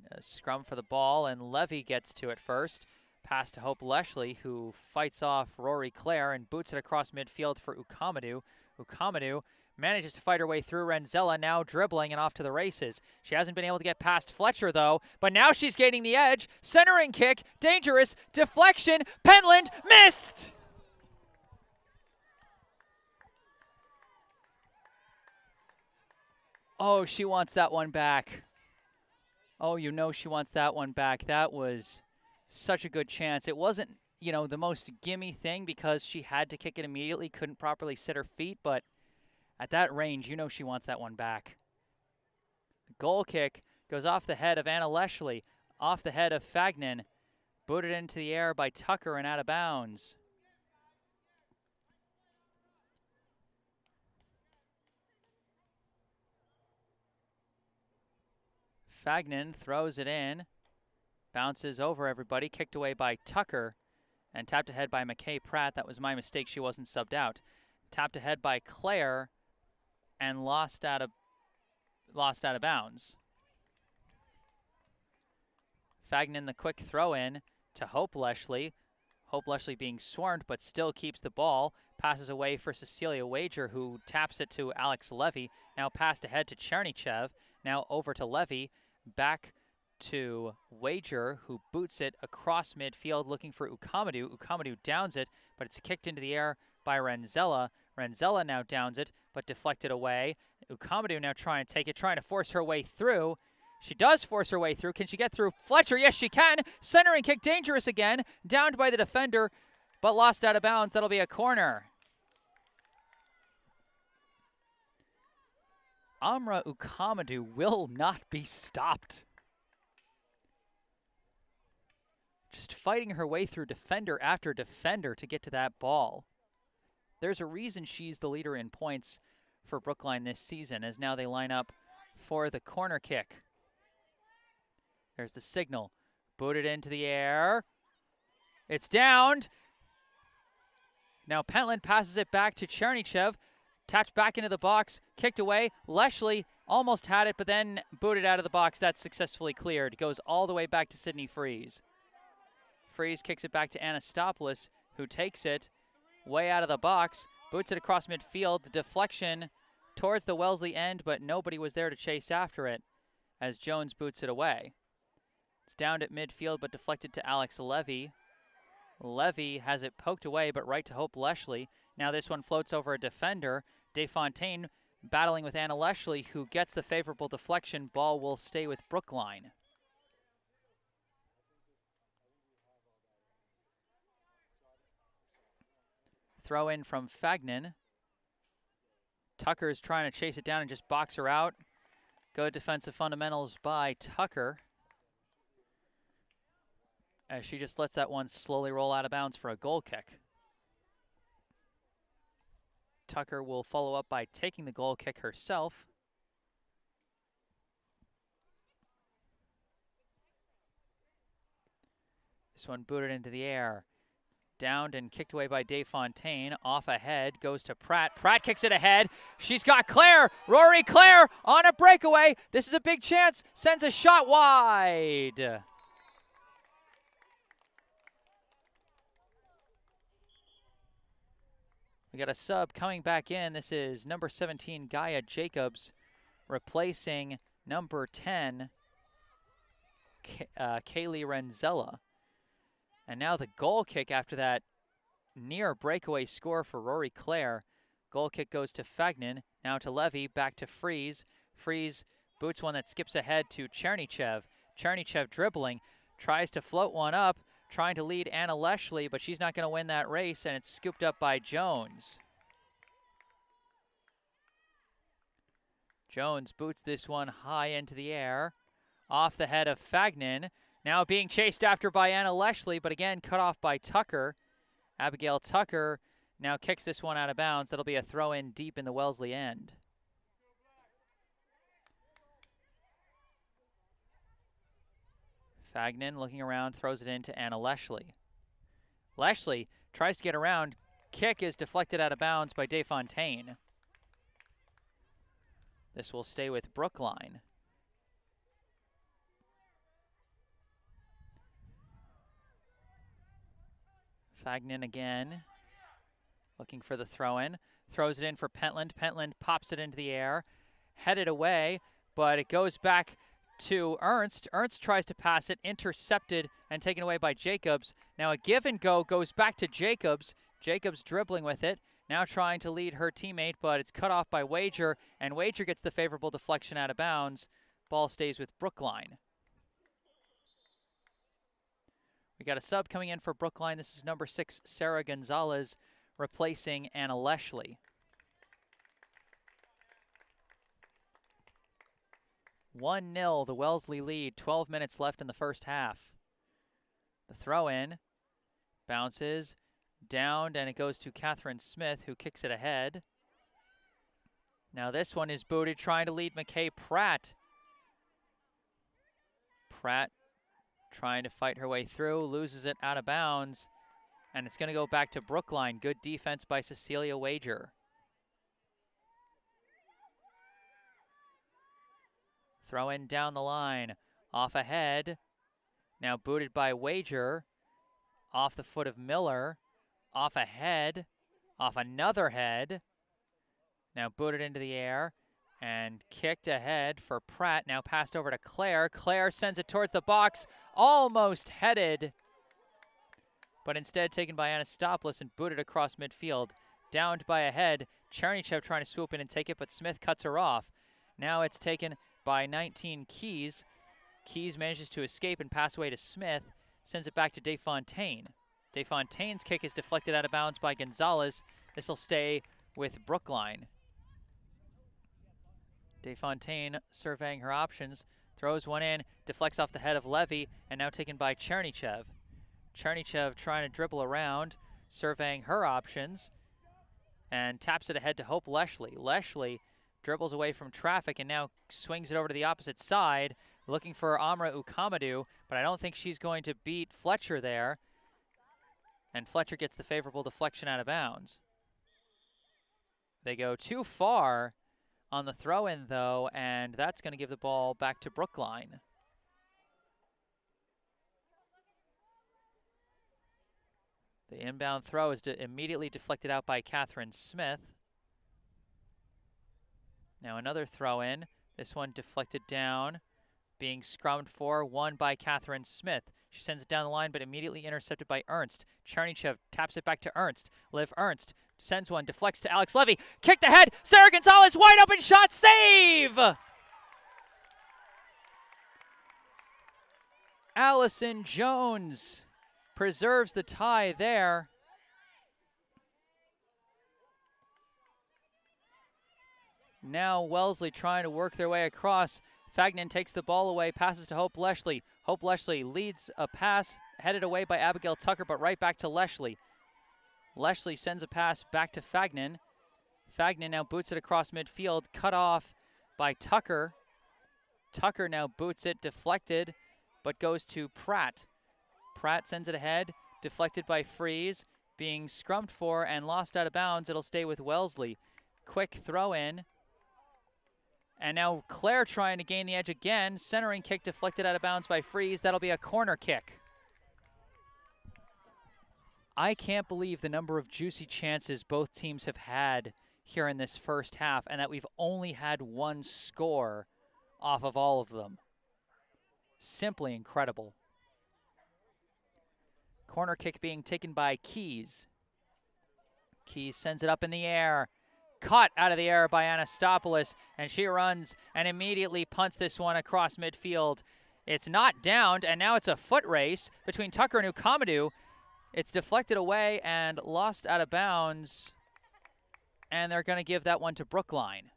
A scrum for the ball, and Levy gets to it first. Pass to Hope Leshley, who fights off Rory Clare and boots it across midfield for Ukamadu. Ukamadu manages to fight her way through Renzella, now dribbling and off to the races. She hasn't been able to get past Fletcher, though, but now she's gaining the edge. Centering kick, dangerous, deflection, Pentland, missed! Oh, she wants that one back. Oh, you know she wants that one back. That was such a good chance. It wasn't, you know, the most gimme thing because she had to kick it immediately, couldn't properly sit her feet, but at that range, you know she wants that one back. The goal kick goes off the head of Anna Leshley, off the head of Fagnan, booted into the air by Tucker and out of bounds. Fagnan throws it in, bounces over everybody, kicked away by Tucker, and tapped ahead by McKay Pratt. That was my mistake, she wasn't subbed out. Tapped ahead by Claire, and lost out of bounds. Fagnan the quick throw in to Hope Leshley. Hope Leshley being swarmed, but still keeps the ball. Passes away for Cecilia Wager, who taps it to Alex Levy. Now passed ahead to Chernychev. Now over to Levy. Back to Wager, who boots it across midfield looking for Ukamadu. Ukamadu downs it, but it's kicked into the air by Renzella. Renzella now downs it, but deflected away. Ukamadu now trying to take it, trying to force her way through. She does force her way through. Can she get through Fletcher? Yes, she can. Centering kick, dangerous again. Downed by the defender, but lost out of bounds. That'll be a corner. Amra Ukamadu will not be stopped. Just fighting her way through defender after defender to get to that ball. There's a reason she's the leader in points for Brookline this season, as now they line up for the corner kick. There's the signal. Booted into the air. It's downed. Now Pentland passes it back to Chernychev. Tapped back into the box, kicked away. Leshley almost had it, but then booted out of the box. That's successfully cleared. Goes all the way back to Sydney Freeze. Freeze kicks it back to Anastopoulos, who takes it way out of the box, boots it across midfield. The deflection towards the Wellesley end, but nobody was there to chase after it as Jones boots it away. It's downed at midfield, but deflected to Alex Levy. Levy has it poked away, but right to Hope Leshley. Now this one floats over a defender. Desfontaine battling with Anna Leshley, who gets the favorable deflection. Ball will stay with Brookline. Throw in from Fagnan. Tucker's trying to chase it down and just box her out. Good defensive fundamentals by Tucker, as she just lets that one slowly roll out of bounds for a goal kick. Tucker will follow up by taking the goal kick herself. This one booted into the air. Downed and kicked away by Desfontaine. Off ahead, goes to Pratt. Pratt kicks it ahead. She's got Claire. Rory Clare on a breakaway. This is a big chance. Sends a shot wide. We got a sub coming back in. This is number 17, Gaia Jacobs, replacing number 10, Kaylee Renzella. And now the goal kick after that near breakaway score for Rory Clare. Goal kick goes to Fagnan, now to Levy, back to Freeze. Freeze boots one that skips ahead to Chernychev. Chernychev dribbling, tries to float one up, trying to lead Anna Leshley, but she's not going to win that race, and it's scooped up by Jones. Jones boots this one high into the air, off the head of Fagnan. Now being chased after by Anna Leshley, but again cut off by Tucker. Abigail Tucker now kicks this one out of bounds. That'll be a throw-in deep in the Wellesley end. Fagnan looking around, throws it in to Anna Leshley. Leshley tries to get around. Kick is deflected out of bounds by Desfontaine. This will stay with Brookline. Fagnan again, looking for the throw-in. Throws it in for Pentland. Pentland pops it into the air, headed away, but it goes back to Ernst. Ernst tries to pass it, intercepted and taken away by Jacobs. Now a give and go goes back to Jacobs. Jacobs dribbling with it, now trying to lead her teammate, but it's cut off by Wager, and Wager gets the favorable deflection out of bounds. Ball stays with Brookline. We got a sub coming in for Brookline. This is number 6, Sarah Gonzalez, replacing Anna Leshley. 1-0, the Wellesley lead, 12 minutes left in the first half. The throw-in bounces, downed, and it goes to Catherine Smith, who kicks it ahead. Now this one is booted, trying to lead McKay Pratt. Pratt trying to fight her way through, loses it out of bounds, and it's going to go back to Brookline. Good defense by Cecilia Wager. Throw in down the line, off ahead. Now booted by Wager, off the foot of Miller, off ahead, off another head. Now booted into the air and kicked ahead for Pratt. Now passed over to Claire. Claire sends it towards the box, almost headed, but instead taken by Anastopoulos and booted across midfield. Downed by a head. Chernychev trying to swoop in and take it, but Smith cuts her off. Now it's taken by 19 Keys. Keys manages to escape and pass away to Smith. Sends it back to Desfontaine. Desfontaine's kick is deflected out of bounds by Gonzalez. This will stay with Brookline. Desfontaine surveying her options. Throws one in, deflects off the head of Levy, and now taken by Chernychev. Chernychev trying to dribble around, surveying her options, and taps it ahead to Hope Leshley. Leshley dribbles away from traffic and now swings it over to the opposite side, looking for Amra Ukamadu, but I don't think she's going to beat Fletcher there. And Fletcher gets the favorable deflection out of bounds. They go too far on the throw-in, though, and that's going to give the ball back to Brookline. The inbound throw is immediately deflected out by Catherine Smith. Now another throw-in. This one deflected down, being scrummed for, won by Catherine Smith. She sends it down the line, but immediately intercepted by Ernst. Chernychev taps it back to Ernst. Liv Ernst sends one, deflects to Alex Levy. Kicked ahead, Sarah Gonzalez, wide open shot, save! Allison Jones preserves the tie there. Now Wellesley trying to work their way across. Fagnan takes the ball away, passes to Hope Leshley. Hope Leshley leads a pass, headed away by Abigail Tucker, but right back to Leshley. Leshley sends a pass back to Fagnan. Fagnan now boots it across midfield, cut off by Tucker. Tucker now boots it, deflected, but goes to Pratt. Pratt sends it ahead, deflected by Freeze, being scrummed for and lost out of bounds. It'll stay with Wellesley. Quick throw in. And now Claire trying to gain the edge again. Centering kick deflected out of bounds by Freeze. That'll be a corner kick. I can't believe the number of juicy chances both teams have had here in this first half, and that we've only had one score off of all of them. Simply incredible. Corner kick being taken by Keys. Keys sends it up in the air. Caught out of the air by Anastopoulos, and she runs and immediately punts this one across midfield. It's not downed, and now it's a foot race between Tucker and Ukamadu. It's deflected away and lost out of bounds, and they're going to give that one to Brookline.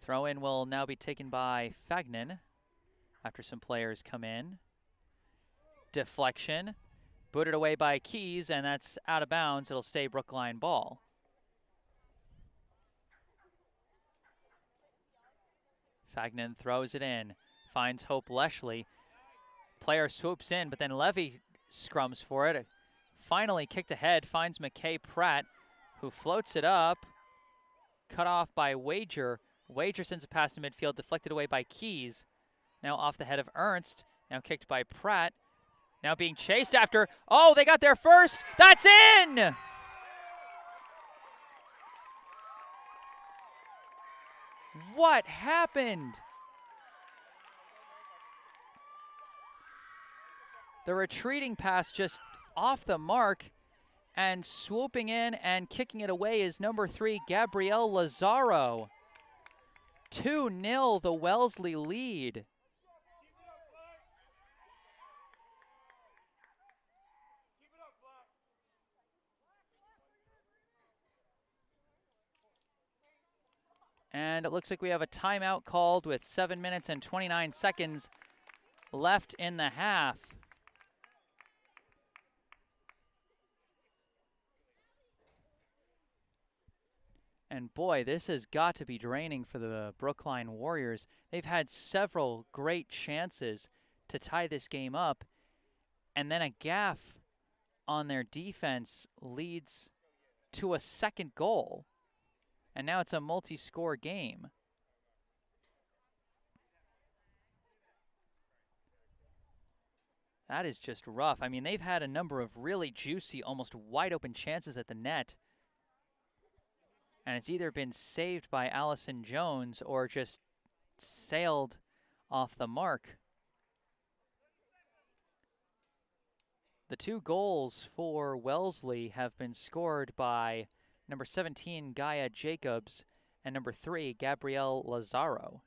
Throw-in will now be taken by Fagnan after some players come in. Deflection, booted away by Keys, and that's out of bounds. It'll stay Brookline ball. Fagnan throws it in, finds Hope Leshley. Player swoops in, but then Levy scrums for it. Finally kicked ahead, finds McKay Pratt, who floats it up. Cut off by Wager. Wager sends a pass to midfield, deflected away by Keys. Now off the head of Ernst. Now kicked by Pratt. Now being chased after. Oh, they got there first. That's in! What happened? The retreating pass just off the mark, and swooping in and kicking it away is number 3, Gabrielle Lazaro. 2-0 the Wellesley lead. And it looks like we have a timeout called with 7 minutes and 29 seconds left in the half. And boy, this has got to be draining for the Brookline Warriors. They've had several great chances to tie this game up, and then a gaffe on their defense leads to a second goal. And now it's a multi-score game. That is just rough. I mean, they've had a number of really juicy, almost wide-open chances at the net. And it's either been saved by Allison Jones or just sailed off the mark. The 2 goals for Wellesley have been scored by number 17, Gaia Jacobs, and number 3, Gabrielle Lazaro.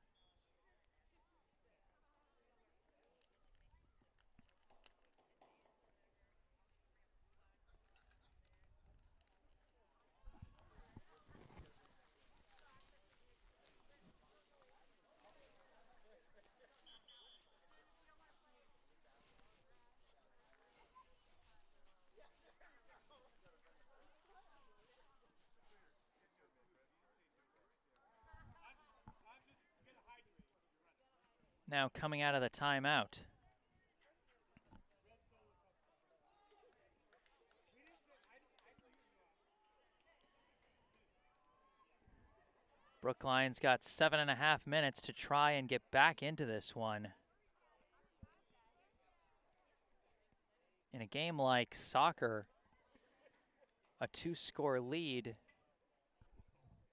Now coming out of the timeout. Brookline's got 7.5 minutes to try and get back into this one. In a game like soccer, a 2-score lead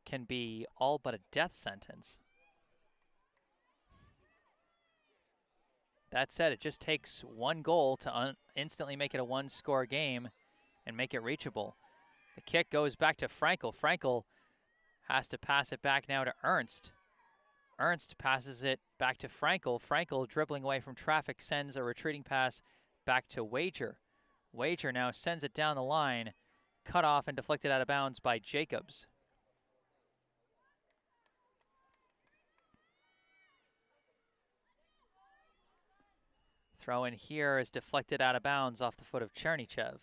can be all but a death sentence. That said, it just takes 1 goal to instantly make it a 1-score game and make it reachable. The kick goes back to Frankel. Frankel has to pass it back now to Ernst. Ernst passes it back to Frankel. Frankel, dribbling away from traffic, sends a retreating pass back to Wager. Wager now sends it down the line, cut off and deflected out of bounds by Jacobs. Throw in here is deflected out of bounds off the foot of Chernychev.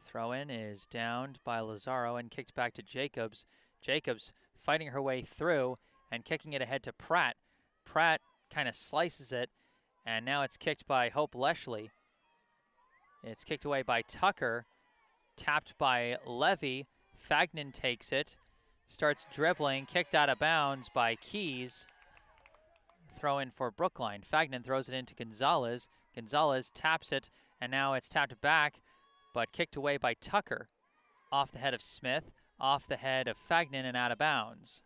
Throw in is downed by Lazaro and kicked back to Jacobs. Jacobs fighting her way through and kicking it ahead to Pratt. Pratt kind of slices it, and now it's kicked by Hope Leshley. It's kicked away by Tucker, tapped by Levy. Fagnan takes it, starts dribbling, kicked out of bounds by Keys. Throw in for Brookline. Fagnan throws it into Gonzalez. Gonzalez taps it, and now it's tapped back, but kicked away by Tucker. Off the head of Smith, off the head of Fagnan, and out of bounds.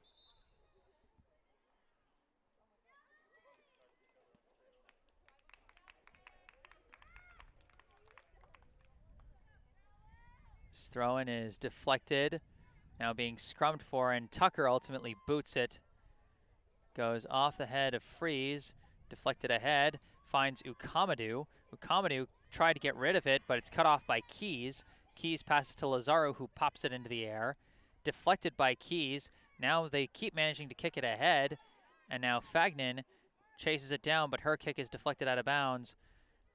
This throw-in is deflected, now being scrummed for, and Tucker ultimately boots it. Goes off the head of Freeze, deflected ahead, finds Ukamadou. Ukamadou tried to get rid of it, but it's cut off by Keys. Keys passes to Lazaro, who pops it into the air. Deflected by Keys. Now they keep managing to kick it ahead, and now Fagnan chases it down, but her kick is deflected out of bounds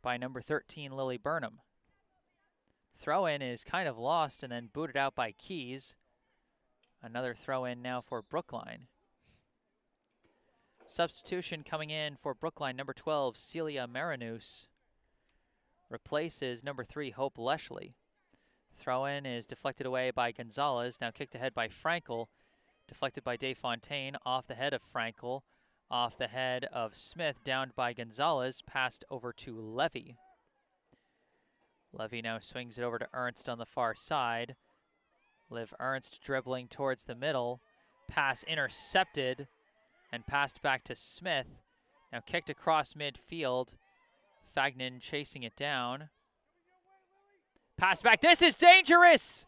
by number 13, Lily Burnham. Throw-in is kind of lost and then booted out by Keys. Another throw-in now for Brookline. Substitution coming in for Brookline, number 12, Celia Marinus. replaces number 3, Hope Leshley. Throw-in is deflected away by Gonzalez, now kicked ahead by Frankel. Deflected by DeFontaine, off the head of Frankel, off the head of Smith, downed by Gonzalez, passed over to Levy. Levy now swings it over to Ernst on the far side. Liv Ernst dribbling towards the middle. Pass intercepted and passed back to Smith. Now kicked across midfield. Fagnan chasing it down. Pass back. This is dangerous!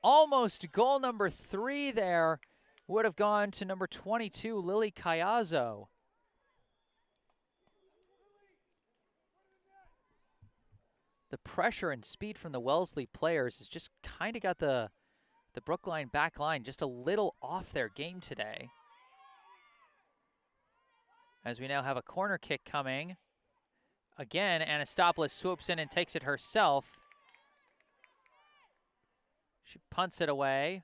Almost goal number 3 there. Would have gone to number 22, Lily Cayazzo. The pressure and speed from the Wellesley players has just kind of got the Brookline back line just a little off their game today. As we now have a corner kick coming. Again, Anastopoulos swoops in and takes it herself. She punts it away.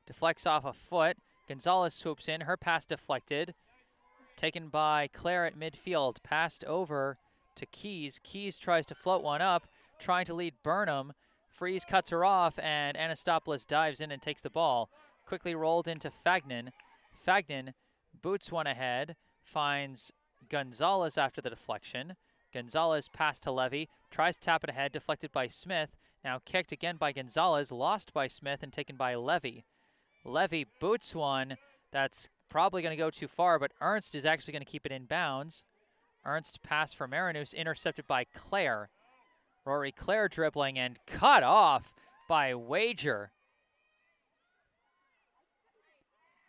Deflects off a foot. Gonzalez swoops in. Her pass deflected. Taken by Claire at midfield. Passed over to Keys. Keys tries to float one up. Trying to lead Burnham. Freeze cuts her off, and Anastopoulos dives in and takes the ball. Quickly rolled into Fagnan. Fagnan boots one ahead. Finds Gonzalez after the deflection. Gonzalez pass to Levy. Tries to tap it ahead. Deflected by Smith. Now kicked again by Gonzalez, lost by Smith, and taken by Levy. Levy boots one. That's probably going to go too far, but Ernst is actually going to keep it in bounds. Ernst pass for Marinus, intercepted by Claire. Rory Claire dribbling and cut off by Wager.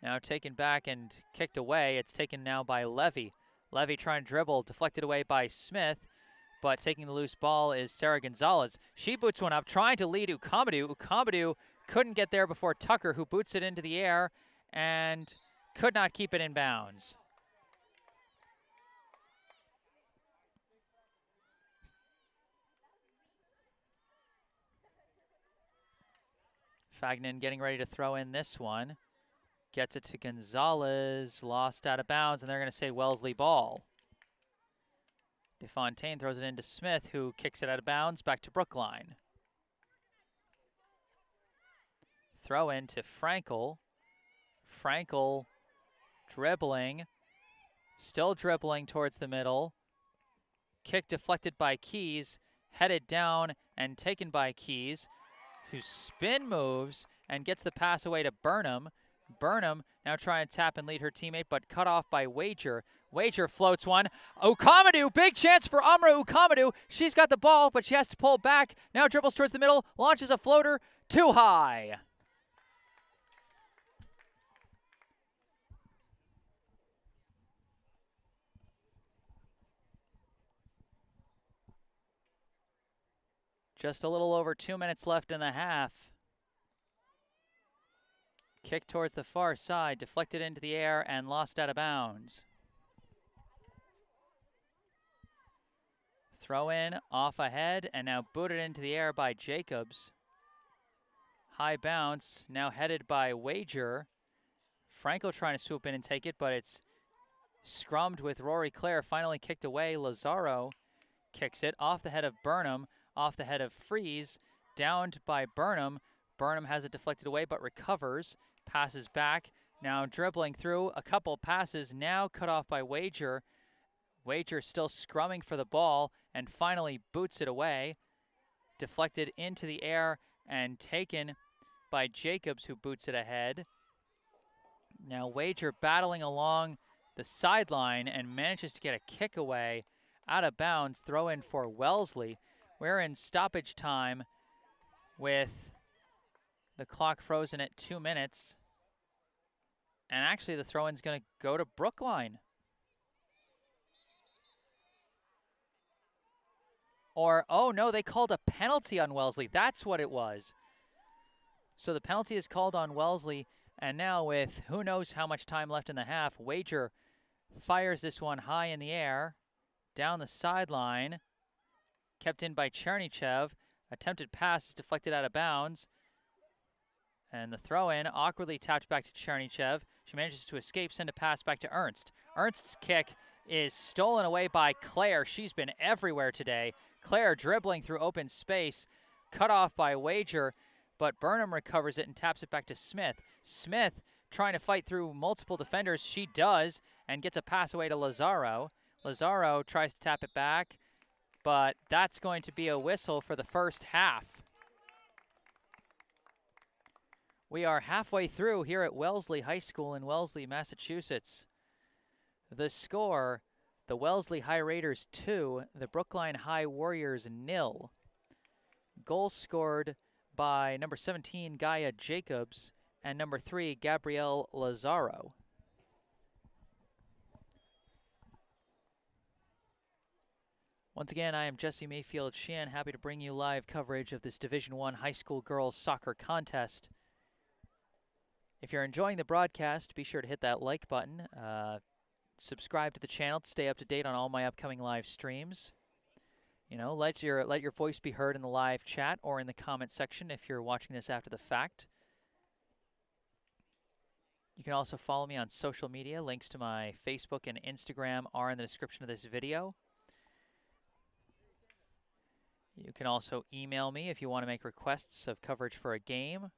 Now taken back and kicked away. It's taken now by Levy. Levy trying to dribble, deflected away by Smith. But taking the loose ball is Sarah Gonzalez. She boots one up, trying to lead Ukamadou. Ukamadou couldn't get there before Tucker, who boots it into the air and could not keep it in bounds. Fagnan getting ready to throw in this one. Gets it to Gonzalez, lost out of bounds, and they're going to say Wellesley ball. DeFontaine throws it into Smith, who kicks it out of bounds, back to Brookline. Throw in to Frankel. Frankel dribbling, still dribbling towards the middle. Kick deflected by Keys, headed down and taken by Keys, who spin moves and gets the pass away to Burnham. Burnham now trying to tap and lead her teammate, but cut off by Wager. Wager floats one. Ukamadou, big chance for Amra Ukamadou. She's got the ball, but she has to pull back. Now dribbles towards the middle, launches a floater, too high. Just a little over 2 minutes left in the half. Kick towards the far side, deflected into the air and lost out of bounds. Throw in off ahead and now booted into the air by Jacobs. High bounce, now headed by Wager. Frankel trying to swoop in and take it, but it's scrummed with Rory Claire, finally kicked away. Lazaro kicks it off the head of Burnham, off the head of Freeze, downed by Burnham. Burnham has it deflected away but recovers, passes back, now dribbling through a couple passes, now cut off by Wager. Wager still scrumming for the ball and finally boots it away. Deflected into the air and taken by Jacobs, who boots it ahead. Now Wager battling along the sideline and manages to get a kick away out of bounds. Throw in for Wellesley. We're in stoppage time with the clock frozen at 2 minutes. And actually the throw-in's going to go to Brookline. Or, oh no, they called a penalty on Wellesley. That's what it was. So the penalty is called on Wellesley. And now with who knows how much time left in the half, Wager fires this one high in the air, down the sideline. Kept in by Chernychev. Attempted pass is deflected out of bounds. And the throw-in awkwardly tapped back to Chernychev. She manages to escape, send a pass back to Ernst. Ernst's kick is stolen away by Claire. She's been everywhere today. Claire dribbling through open space, cut off by Wager, but Burnham recovers it and taps it back to Smith. Smith trying to fight through multiple defenders. She does, and gets a pass away to Lazaro. Lazaro tries to tap it back, but that's going to be a whistle for the first half. We are halfway through here at Wellesley High School in Wellesley, Massachusetts. The score, the Wellesley High Raiders 2, the Brookline High Warriors 0. Goal scored by number 17, Gaia Jacobs, and number 3, Gabrielle Lazaro. Once again, I am Jesse Mayfield-Sheehan, happy to bring you live coverage of this Division I high school girls soccer contest. If you're enjoying the broadcast, be sure to hit that like button. Subscribe to the channel to stay up to date on all my upcoming live streams. You know, let your voice be heard in the live chat or in the comment section if you're watching this after the fact. You can also follow me on social media. Links to my Facebook and Instagram are in the description of this video. You can also email me if you want to make requests of coverage for a game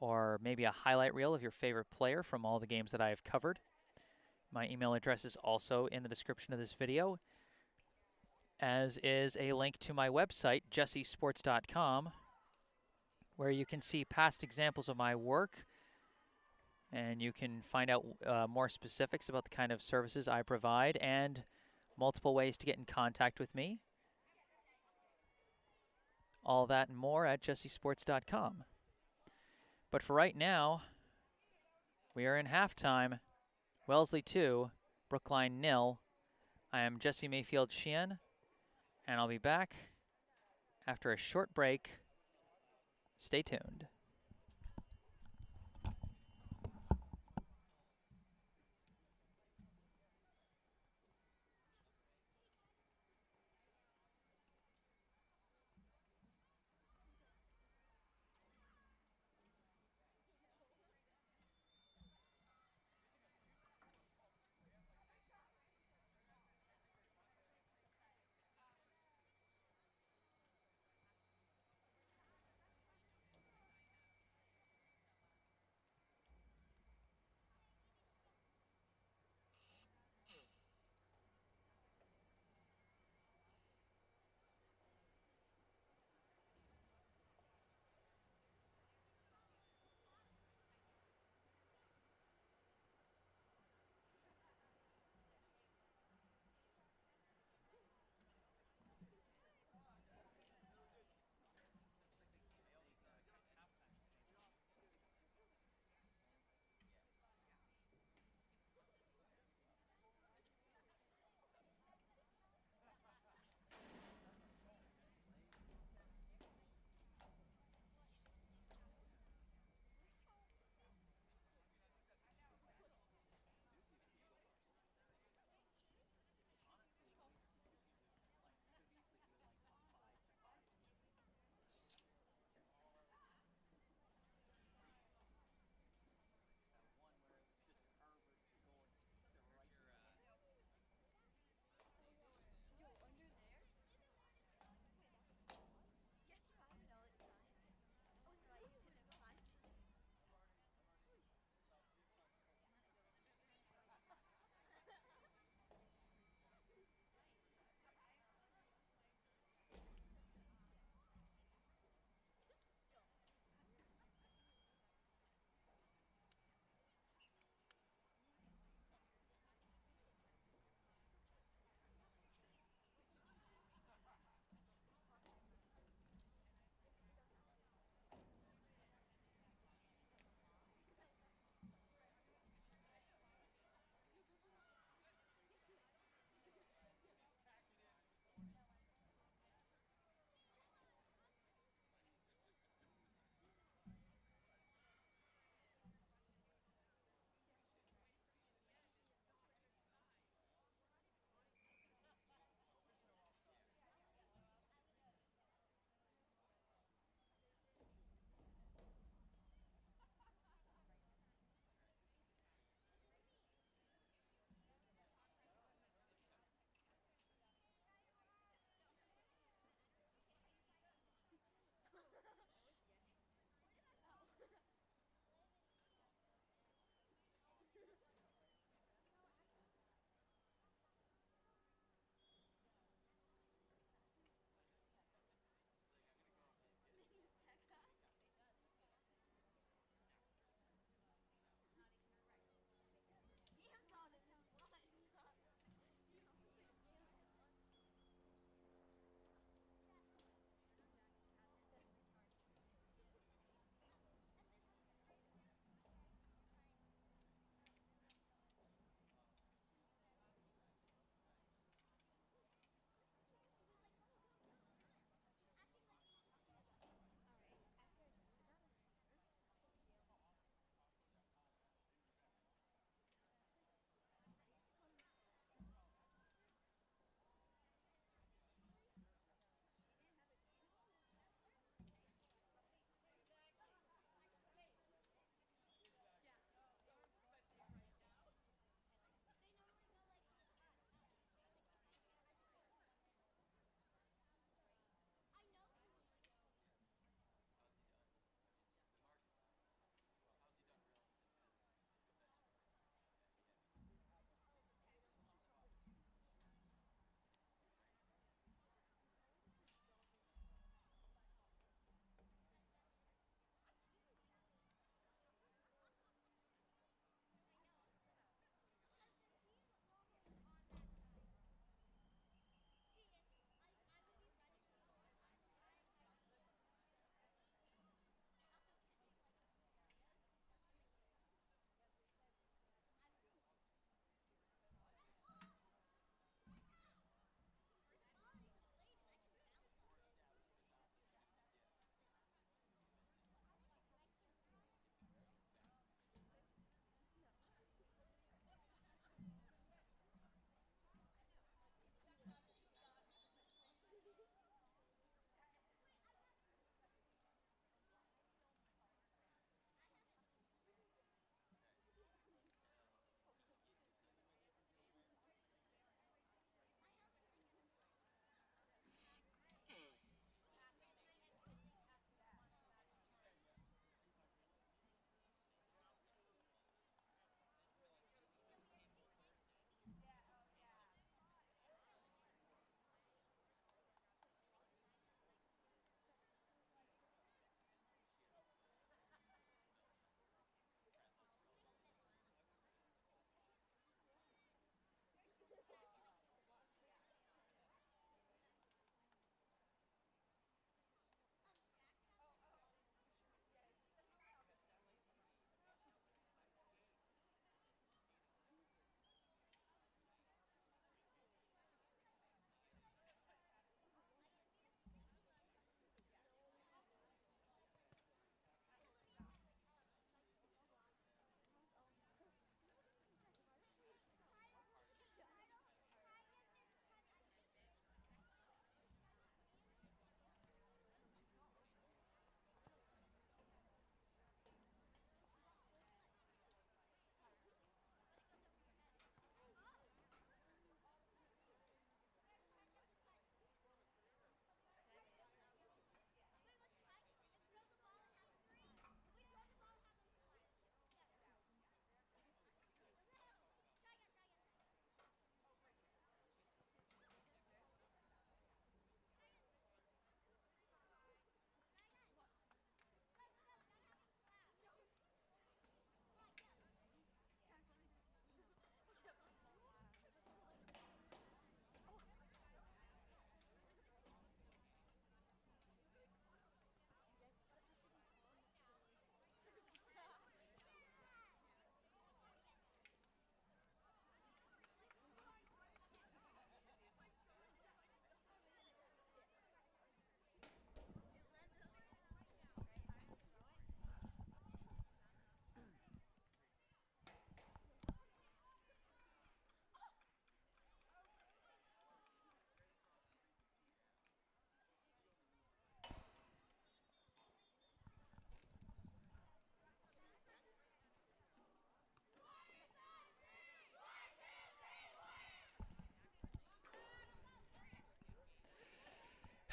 or maybe a highlight reel of your favorite player from all the games that I have covered. My email address is also in the description of this video, as is a link to my website, jessesports.com, where you can see past examples of my work, and you can find out more specifics about the kind of services I provide and multiple ways to get in contact with me. All that and more at jessesports.com. But for right now, we are in halftime. Wellesley 2, Brookline 0. I am Jesse Mayfield-Sheehan, and I'll be back after a short break. Stay tuned.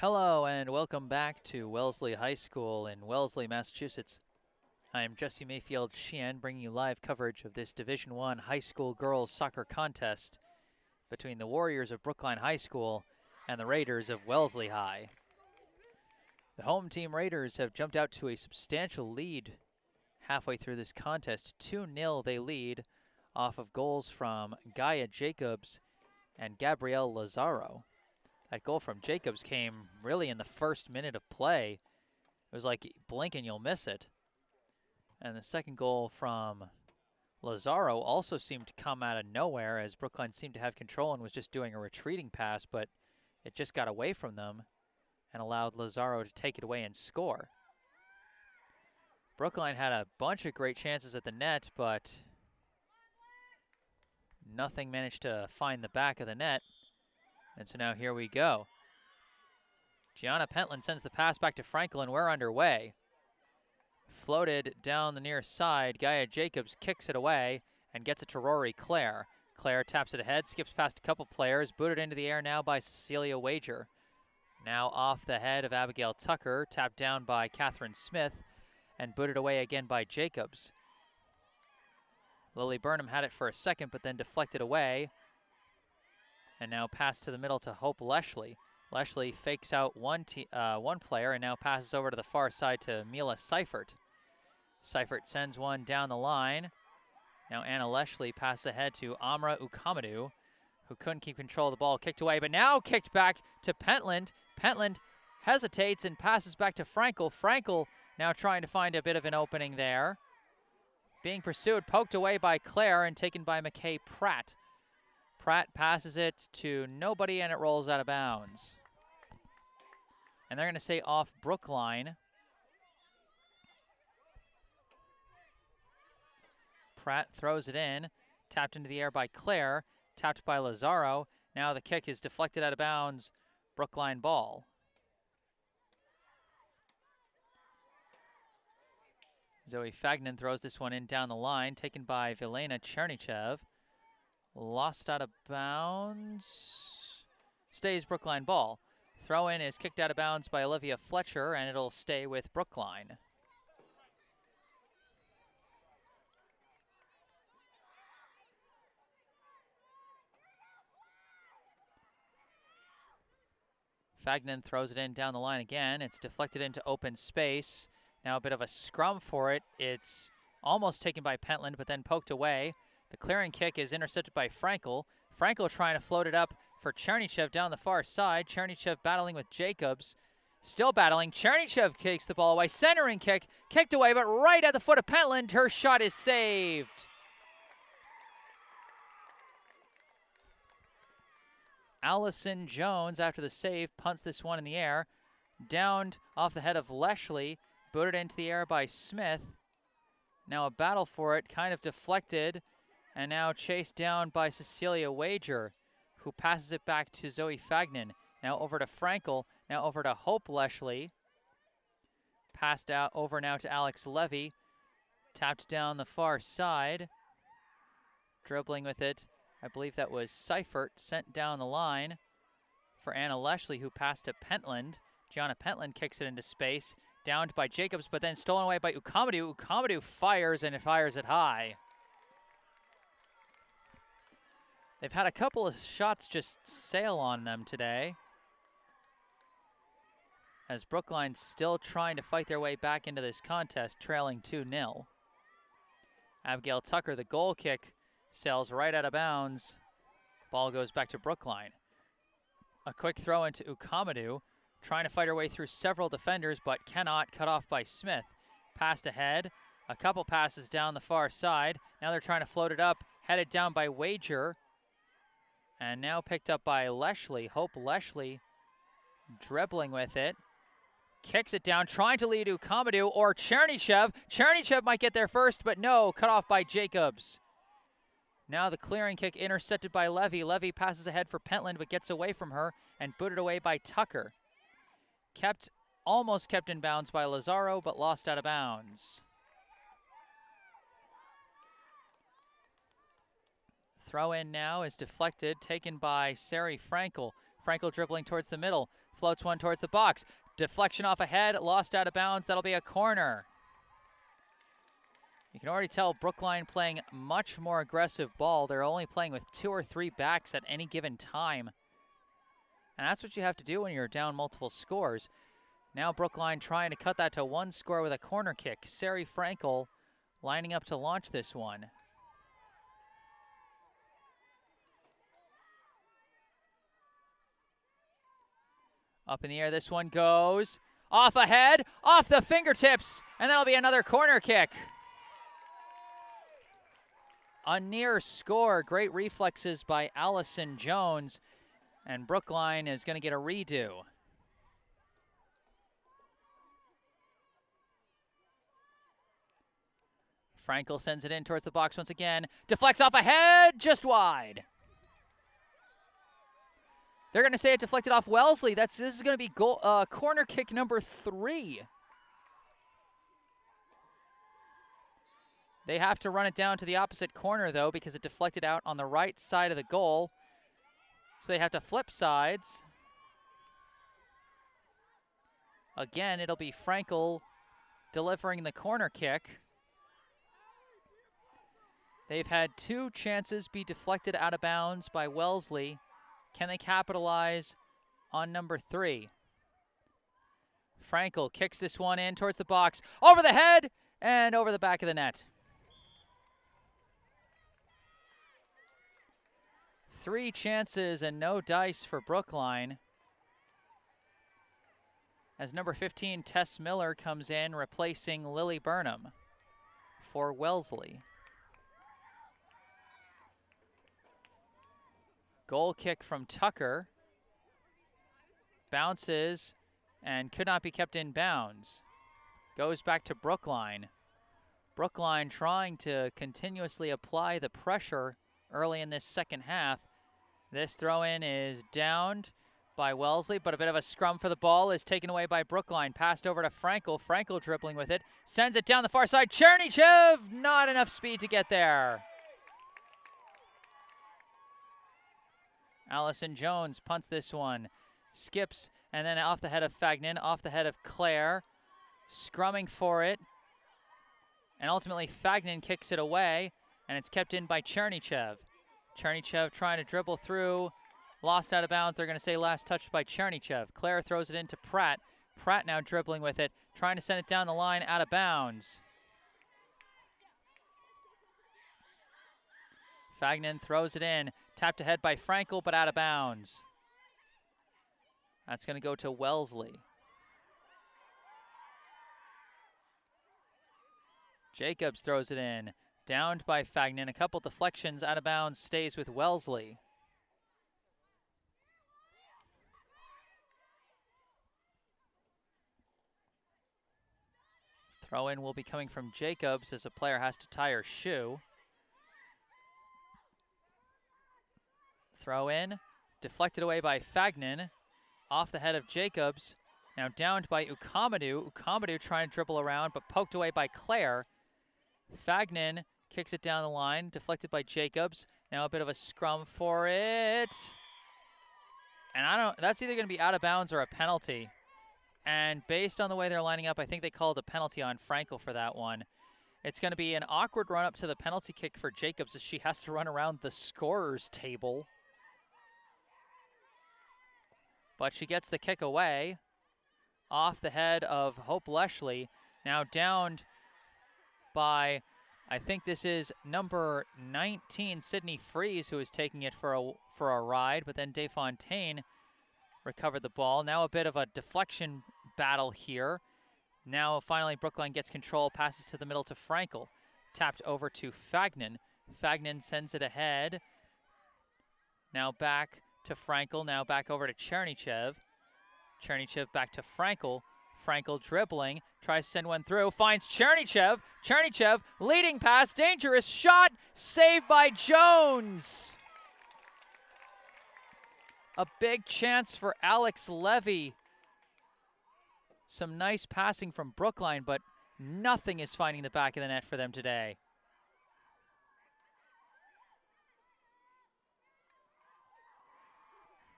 Hello and welcome back to Wellesley High School in Wellesley, Massachusetts. I am Jesse Mayfield-Sheehan, bringing you live coverage of this Division I high school girls soccer contest between the Warriors of Brookline High School and the Raiders of Wellesley High. The home team Raiders have jumped out to a substantial lead halfway through this contest. 2-0 they lead off of goals from Gaia Jacobs and Gabrielle Lazaro. That goal from Jacobs came really in the first minute of play. It was like blink and you'll miss it. And the second goal from Lazaro also seemed to come out of nowhere, as Brookline seemed to have control and was just doing a retreating pass, but it just got away from them and allowed Lazaro to take it away and score. Brookline had a bunch of great chances at the net, but nothing managed to find the back of the net. And so now here we go. Gianna Pentland sends the pass back to Frankel, and we're underway. Floated down the near side. Gaia Jacobs kicks it away and gets it to Rory Clare. Clare taps it ahead, skips past a couple players, booted into the air now by Cecilia Wager. Now off the head of Abigail Tucker, tapped down by Catherine Smith, and booted away again by Jacobs. Lily Burnham had it for a second, but then deflected away. And now pass to the middle to Hope Leshley. Leshley fakes out one player and now passes over to the far side to Mila Seifert. Seifert sends one down the line. Now Anna Leshley passes ahead to Amra Ukamadu, who couldn't keep control of the ball, kicked away, but now kicked back to Pentland. Pentland hesitates and passes back to Frankel. Frankel now trying to find a bit of an opening there. Being pursued, poked away by Clare and taken by McKay Pratt. Pratt passes it to nobody and it rolls out of bounds. And they're going to say off Brookline. Pratt throws it in, tapped into the air by Clare, tapped by Lazaro. Now the kick is deflected out of bounds. Brookline ball. Zoe Fagnan throws this one in down the line, taken by Vilena Chernichev. Lost out of bounds. Stays Brookline ball. Throw in is kicked out of bounds by Olivia Fletcher, and it'll stay with Brookline. Fagnan throws it in down the line again. It's deflected into open space. Now a bit of a scrum for it. It's almost taken by Pentland, but then poked away. The clearing kick is intercepted by Frankel. Frankel trying to float it up for Chernichev down the far side. Chernichev battling with Jacobs. Still battling. Chernichev kicks the ball away. Centering kick. Kicked away, but right at the foot of Pentland. Her shot is saved. Allison Jones, after the save, punts this one in the air. Downed off the head of Leshley. Booted into the air by Smith. Now a battle for it, kind of deflected. And now chased down by Cecilia Wager, who passes it back to Zoe Fagnan. Now over to Frankel, now over to Hope Leshley. Passed out over now to Alex Levy. Tapped down the far side. Dribbling with it, I believe that was Seifert, sent down the line for Anna Leshley, who passed to Pentland. Gianna Pentland kicks it into space. Downed by Jacobs, but then stolen away by Ukamadu. Ukamadu fires, and it fires it high. They've had a couple of shots just sail on them today, as Brookline's still trying to fight their way back into this contest, trailing 2-0. Abigail Tucker, the goal kick, sails right out of bounds. Ball goes back to Brookline. A quick throw into Ukamadu, trying to fight her way through several defenders, but cannot, cut off by Smith. Passed ahead, a couple passes down the far side. Now they're trying to float it up, headed down by Wager. And now picked up by Leshley. Hope Leshley dribbling with it. Kicks it down, trying to lead Ukamadu or Chernichev. Chernichev might get there first, but no, cut off by Jacobs. Now the clearing kick intercepted by Levy. Levy passes ahead for Pentland, but gets away from her and booted away by Tucker. Almost kept in bounds by Lazaro, but lost out of bounds. Throw in now is deflected, taken by Sari Frankel. Frankel dribbling towards the middle. Floats one towards the box. Deflection off ahead. Lost out of bounds. That'll be a corner. You can already tell Brookline playing much more aggressive ball. They're only playing with 2 or 3 backs at any given time. And that's what you have to do when you're down multiple scores. Now Brookline trying to cut that to 1 score with a corner kick. Sari Frankel lining up to launch this one. Up in the air, this one goes. Off ahead, off the fingertips, and that'll be another corner kick. A near score, great reflexes by Allison Jones, and Brookline is going to get a redo. Frankel sends it in towards the box once again. Deflects off ahead, just wide. They're going to say it deflected off Wellesley. This is going to be corner kick number 3. They have to run it down to the opposite corner, though, because it deflected out on the right side of the goal. So they have to flip sides. Again, it'll be Frankel delivering the corner kick. They've had 2 chances be deflected out of bounds by Wellesley. Can they capitalize on number 3? Frankel kicks this one in towards the box. Over the head and over the back of the net. 3 chances and no dice for Brookline. As number 15, Tess Miller, comes in replacing Lily Burnham for Wellesley. Goal kick from Tucker. Bounces and could not be kept in bounds. Goes back to Brookline. Brookline trying to continuously apply the pressure early in this second half. This throw-in is downed by Wellesley, but a bit of a scrum for the ball is taken away by Brookline. Passed over to Frankel. Frankel dribbling with it. Sends it down the far side. Chernychev, not enough speed to get there. Allison Jones punts this one. Skips, and then off the head of Fagnan, off the head of Claire. Scrumming for it. And ultimately Fagnan kicks it away, and it's kept in by Chernychev. Chernychev trying to dribble through. Lost out of bounds. They're going to say last touched by Chernychev. Claire throws it into Pratt. Pratt now dribbling with it, trying to send it down the line, out of bounds. Fagnan throws it in. Tapped ahead by Frankel, but out of bounds. That's going to go to Wellesley. Jacobs throws it in. Downed by Fagnan. A couple deflections, out of bounds, stays with Wellesley. Throw-in will be coming from Jacobs as a player has to tie her shoe. Throw in, deflected away by Fagnan, off the head of Jacobs, now downed by Ukamadu. Ukamadu trying to dribble around, but poked away by Claire. Fagnan kicks it down the line, deflected by Jacobs. Now a bit of a scrum for it. And that's either going to be out of bounds or a penalty. And based on the way they're lining up, I think they called a penalty on Frankel for that one. It's going to be an awkward run up to the penalty kick for Jacobs as she has to run around the scorer's table. But she gets the kick away off the head of Hope Leshley. Now downed by, I think this is number 19, Sydney Freeze, who is taking it for a ride. But then DeFontaine recovered the ball. Now a bit of a deflection battle here. Now finally Brookline gets control, passes to the middle to Frankel. Tapped over to Fagnan. Fagnan sends it ahead. Now back to Frankel, now back over to Chernychev. Chernychev back to Frankel. Frankel dribbling, tries to send one through, finds Chernychev. Chernychev leading pass, dangerous shot, saved by Jones. A big chance for Alex Levy. Some nice passing from Brookline, but nothing is finding the back of the net for them today.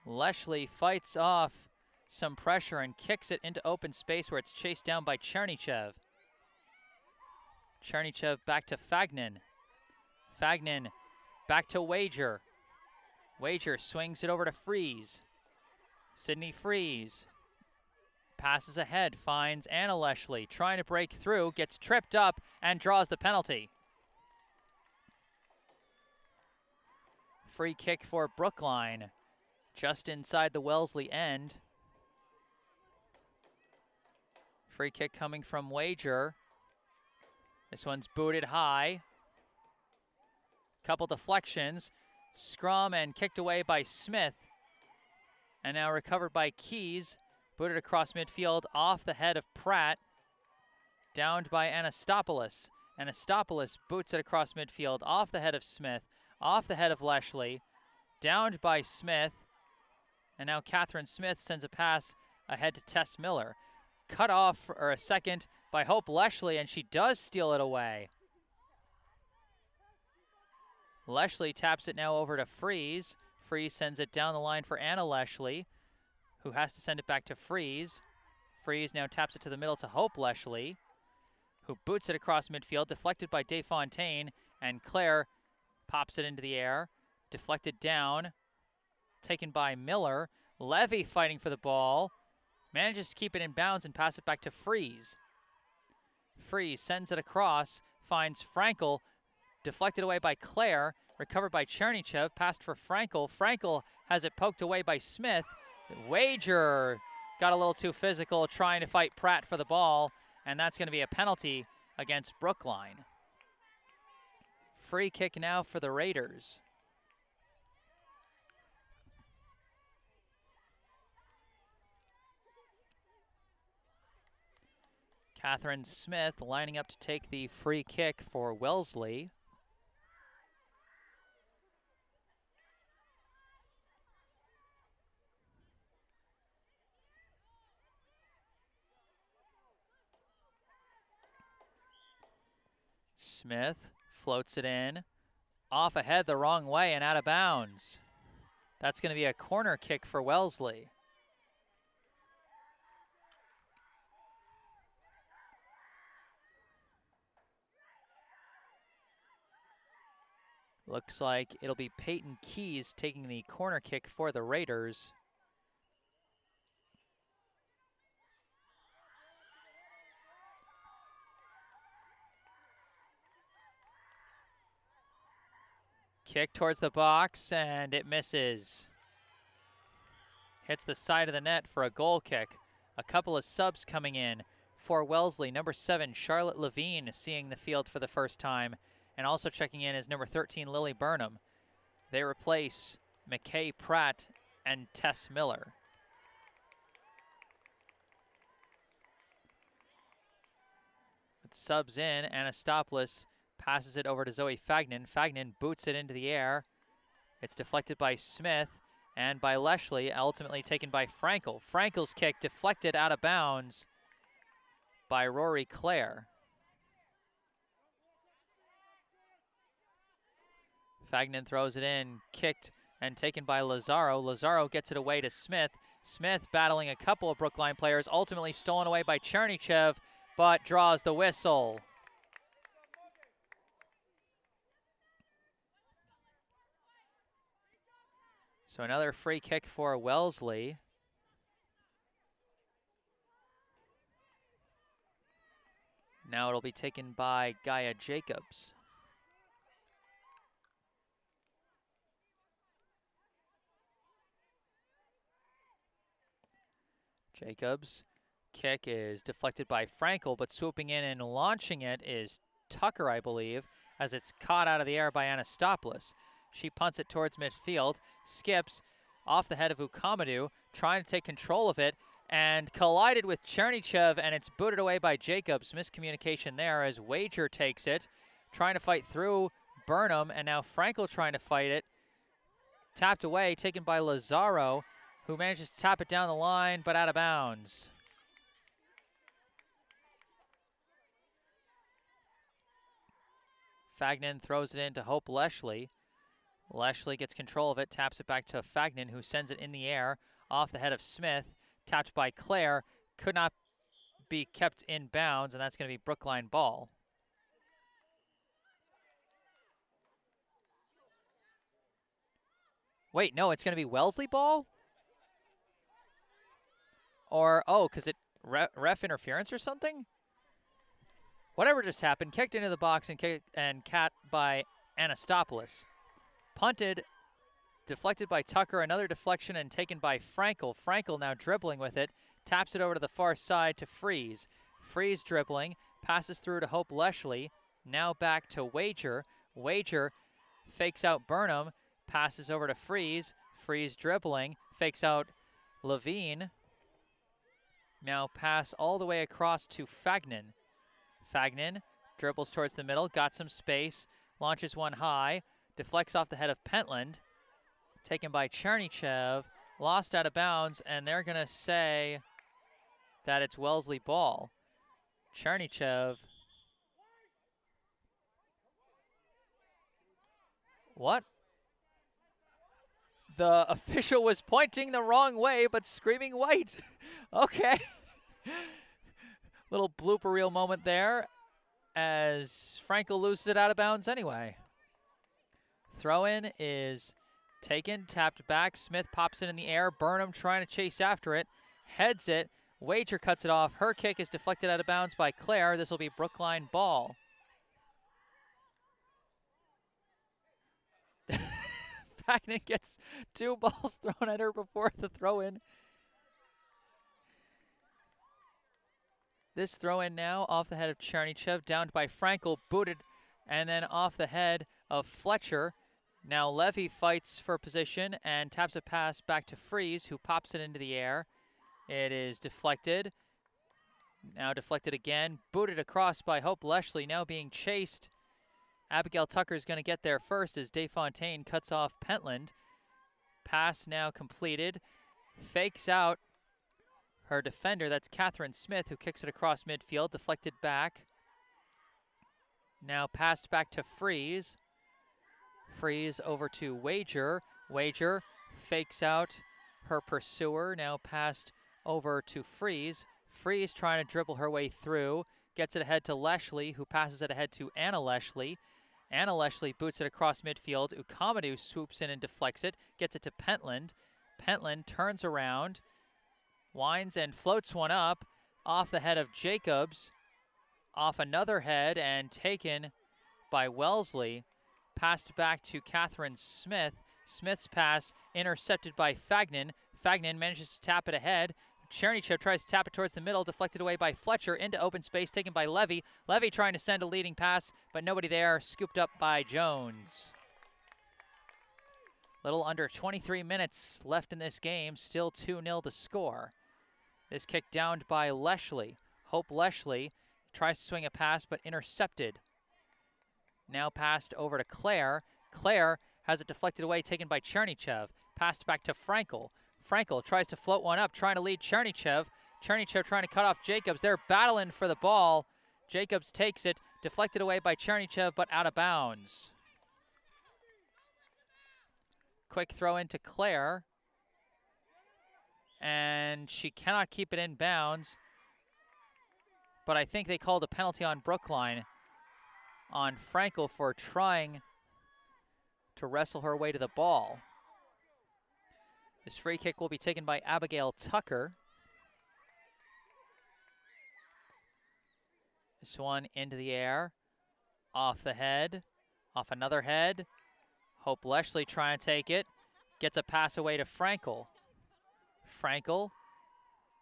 Wellesley fights off some pressure and kicks it into open space where it's chased down by Chernychev. Chernychev back to Fagnan. Fagnan back to Wager. Wager swings it over to Freeze. Sydney Freeze passes ahead, finds Anna Wellesley, trying to break through, gets tripped up and draws the penalty. Free kick for Brookline, just inside the Wellesley end. Free kick coming from Wager. This one's booted high. Couple deflections. Scrum and kicked away by Smith. And now recovered by Keys. Booted across midfield off the head of Pratt. Downed by Anastopoulos. Anastopoulos boots it across midfield off the head of Smith. Off the head of Wellesley. Downed by Smith. And now Catherine Smith sends a pass ahead to Tess Miller. Cut off for a second by Hope Wellesley, and she does steal it away. Wellesley taps it now over to Freeze. Freeze sends it down the line for Anna Wellesley, who has to send it back to Freeze. Freeze now taps it to the middle to Hope Wellesley, who boots it across midfield, deflected by Desfontaine, and Claire pops it into the air. Deflected down, taken by Miller. Levy fighting for the ball. Manages to keep it in bounds and pass it back to Freeze. Freeze sends it across, finds Frankel, deflected away by Claire, recovered by Chernychev, passed for Frankel. Frankel has it poked away by Smith. Wager got a little too physical trying to fight Pratt for the ball, and that's going to be a penalty against Brookline. Free kick now for the Raiders. Catherine Smith lining up to take the free kick for Wellesley. Smith floats it in, off ahead the wrong way and out of bounds. That's going to be a corner kick for Wellesley. Looks like it'll be Peyton Keys taking the corner kick for the Raiders. Kick towards the box, and it misses. Hits the side of the net for a goal kick. A couple of subs coming in for Wellesley. Number 7, Charlotte Levine, seeing the field for the first time. And also checking in is number 13, Lily Burnham. They replace McKay Pratt and Tess Miller. With subs in, Anastopoulos passes it over to Zoe Fagnan. Fagnan boots it into the air. It's deflected by Smith and by Wellesley, ultimately taken by Frankel. Frankel's kick deflected out of bounds by Rory Clare. Fagnan throws it in, kicked and taken by Lazaro. Lazaro gets it away to Smith. Smith battling a couple of Brookline players, ultimately stolen away by Chernychev, but draws the whistle. So another free kick for Wellesley. Now it'll be taken by Gaia Jacobs. Jacobs' kick is deflected by Frankel, but swooping in and launching it is Tucker, I believe, as it's caught out of the air by Anastopoulos. She punts it towards midfield, skips off the head of Ukamadou, trying to take control of it, and collided with Chernychev, and it's booted away by Jacobs. Miscommunication there as Wager takes it, trying to fight through Burnham, and now Frankel trying to fight it. Tapped away, taken by Lazaro, who manages to tap it down the line, but out of bounds. Fagnan throws it in to Hope Wellesley. Wellesley gets control of it, taps it back to Fagnan, who sends it in the air off the head of Smith, tapped by Claire, could not be kept in bounds, and that's going to be Brookline ball. Wait, no, it's going to be Wellesley ball? Or, oh, because it ref interference or something? Whatever just happened, kicked into the box and cat by Anastopoulos. Punted, deflected by Tucker, another deflection and taken by Frankel. Frankel now dribbling with it, taps it over to the far side to Freeze. Freeze dribbling, passes through to Hope Wellesley, now back to Wager. Wager fakes out Burnham, passes over to Freeze. Freeze dribbling, fakes out Levine. Now pass all the way across to Fagnan. Fagnan dribbles towards the middle, got some space, launches one high, deflects off the head of Pentland, taken by Chernychev, lost out of bounds, and they're going to say that it's Wellesley ball. Chernychev. What? The official was pointing the wrong way, but screaming white. Okay. Little blooper reel moment there as Frankel loses it out of bounds anyway. Throw-in is taken, tapped back. Smith pops it in the air. Burnham trying to chase after it. Heads it. Wager cuts it off. Her kick is deflected out of bounds by Claire. This will be Brookline ball. Fagnan gets 2 balls thrown at her before the throw-in. This throw-in now off the head of Chernychev, downed by Frankel, booted, and then off the head of Fletcher. Now Levy fights for position and taps a pass back to Freeze, who pops it into the air. It is deflected. Now deflected again, booted across by Hope Wellesley, now being chased. Abigail Tucker is going to get there first as Desfontaine cuts off Pentland. Pass now completed. Fakes out her defender, that's Catherine Smith, who kicks it across midfield, deflected back. Now passed back to Freeze. Freeze over to Wager. Wager fakes out her pursuer, now passed over to Freeze. Freeze trying to dribble her way through, gets it ahead to Wellesley, who passes it ahead to Anna Wellesley. Anna Wellesley boots it across midfield. Ukamadou swoops in and deflects it, gets it to Pentland. Pentland turns around, winds and floats one up off the head of Jacobs, off another head and taken by Wellesley. Passed back to Catherine Smith. Smith's pass intercepted by Fagnan. Fagnan manages to tap it ahead. Chernychev tries to tap it towards the middle, deflected away by Fletcher into open space, taken by Levy. Levy trying to send a leading pass, but nobody there, scooped up by Jones. Little under 23 minutes left in this game, still 2-0 the score. This kick downed by Wellesley. Hope Wellesley tries to swing a pass, but intercepted. Now passed over to Claire. Claire has it deflected away, taken by Chernychev. Passed back to Frankel. Frankel tries to float one up, trying to lead Chernychev. Chernychev trying to cut off Jacobs. They're battling for the ball. Jacobs takes it, deflected away by Chernychev, but out of bounds. Quick throw into Claire. And she cannot keep it in bounds. But I think they called a penalty on Brookline on Frankel for trying to wrestle her way to the ball. This free kick will be taken by Abigail Tucker. This one into the air, off the head, off another head. Hope Wellesley trying to take it, gets a pass away to Frankel. Frankel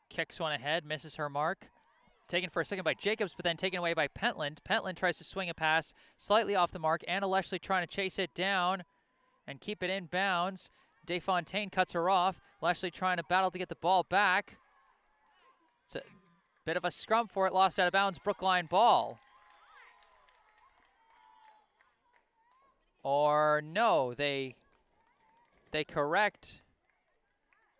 kicks one ahead, misses her mark. Taken for a second by Jacobs, but then taken away by Pentland. Pentland tries to swing a pass slightly off the mark. Anna Wellesley trying to chase it down and keep it in bounds. Desfontaine cuts her off. Wellesley trying to battle to get the ball back. It's a bit of a scrum for it, lost out of bounds. Brookline ball. Or no, they correct.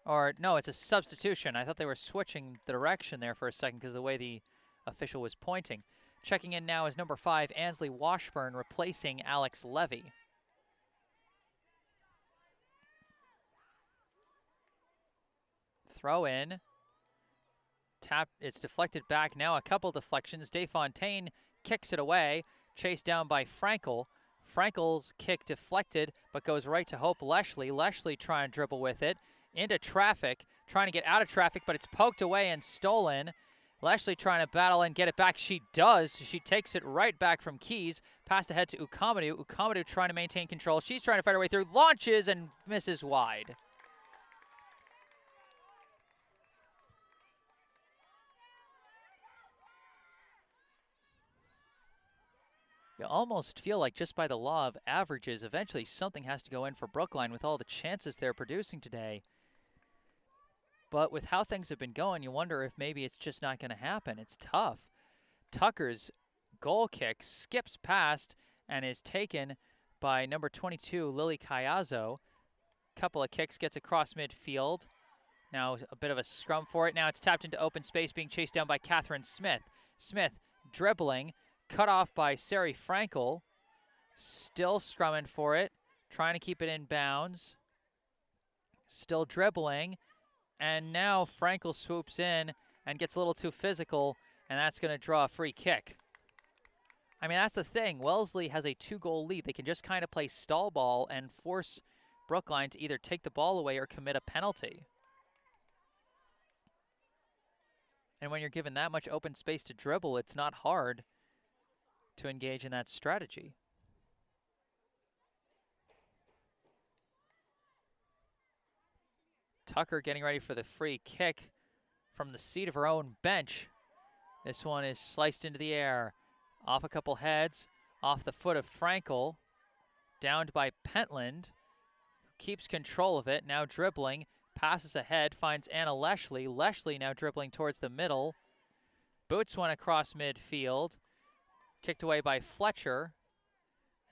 Or no, it's a substitution. I thought they were switching the direction there for a second because of the way the official was pointing. Checking in now is number 5, Ansley Washburn, replacing Alex Levy. throw in. Tap, it's deflected back now, a couple deflections. DeFontaine kicks it away, chased down by Frankel. Frankel's kick deflected, but goes right to Hope Leshley. Leshley trying to dribble with it, into traffic, trying to get out of traffic, but it's poked away and stolen. Leshley trying to battle and get it back. She does. She takes it right back from Keys. Passed ahead to Ukamadu. Ukamadu trying to maintain control. She's trying to fight her way through. Launches and misses wide. You almost feel like just by the law of averages, eventually something has to go in for Brookline with all the chances they're producing today. But with how things have been going, you wonder if maybe it's just not going to happen. It's tough. Tucker's goal kick skips past and is taken by number 22, Lily Cayazzo. Couple of kicks, gets across midfield. Now a bit of a scrum for it. Now it's tapped into open space, being chased down by Catherine Smith. Smith dribbling, cut off by Sari Frankel. Still scrumming for it, trying to keep it in bounds. Still dribbling. And now Frankel swoops in and gets a little too physical, and that's going to draw a free kick. I mean, that's the thing. Wellesley has a 2-goal lead. They can just kind of play stall ball and force Brookline to either take the ball away or commit a penalty. And when you're given that much open space to dribble, it's not hard to engage in that strategy. Tucker getting ready for the free kick from the seat of her own bench. This one is sliced into the air. Off a couple heads, off the foot of Frankel. Downed by Pentland. Keeps control of it, now dribbling. Passes ahead, finds Anna Leshley. Leshley now dribbling towards the middle. Boots one across midfield. Kicked away by Fletcher.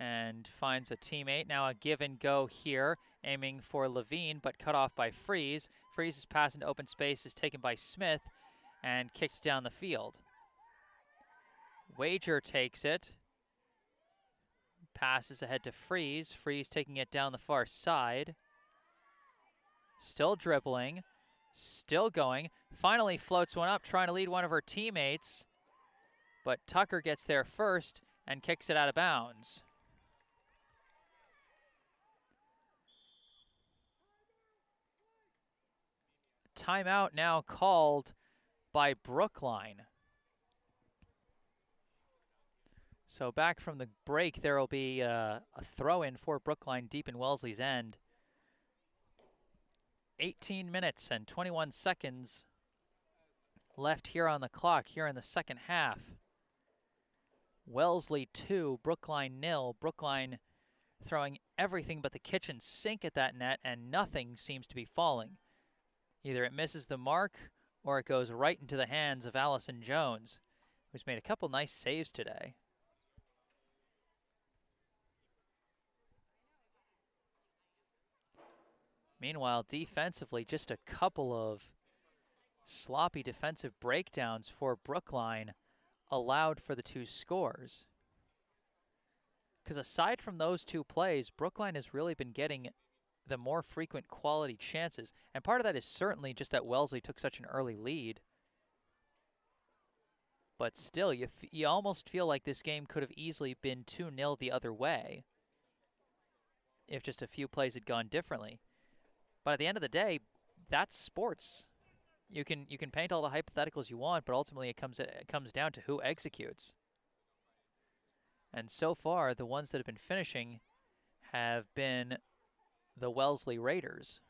And finds a teammate. Now a give and go here, aiming for Levine, but cut off by Freeze. Freeze's pass into open space is taken by Smith and kicked down the field. Wager takes it. Passes ahead to Freeze. Freeze taking it down the far side. Still dribbling. Still going. Finally floats one up, trying to lead one of her teammates. But Tucker gets there first and kicks it out of bounds. Timeout now called by Brookline. So back from the break, there will be a throw-in for Brookline deep in Wellesley's end. 18 minutes and 21 seconds left here on the clock here in the second half. Wellesley 2, Brookline 0. Brookline throwing everything but the kitchen sink at that net, and nothing seems to be falling. Either it misses the mark or it goes right into the hands of Allison Jones, who's made a couple nice saves today. Meanwhile, defensively, just a couple of sloppy defensive breakdowns for Brookline allowed for the 2 scores. Because aside from those 2 plays, Brookline has really been getting the more frequent quality chances. And part of that is certainly just that Wellesley took such an early lead. But still, you almost feel like this game could have easily been 2-0 the other way if just a few plays had gone differently. But at the end of the day, that's sports. You can paint all the hypotheticals you want, but ultimately it comes down to who executes. And so far, the ones that have been finishing have been the Wellesley Raiders.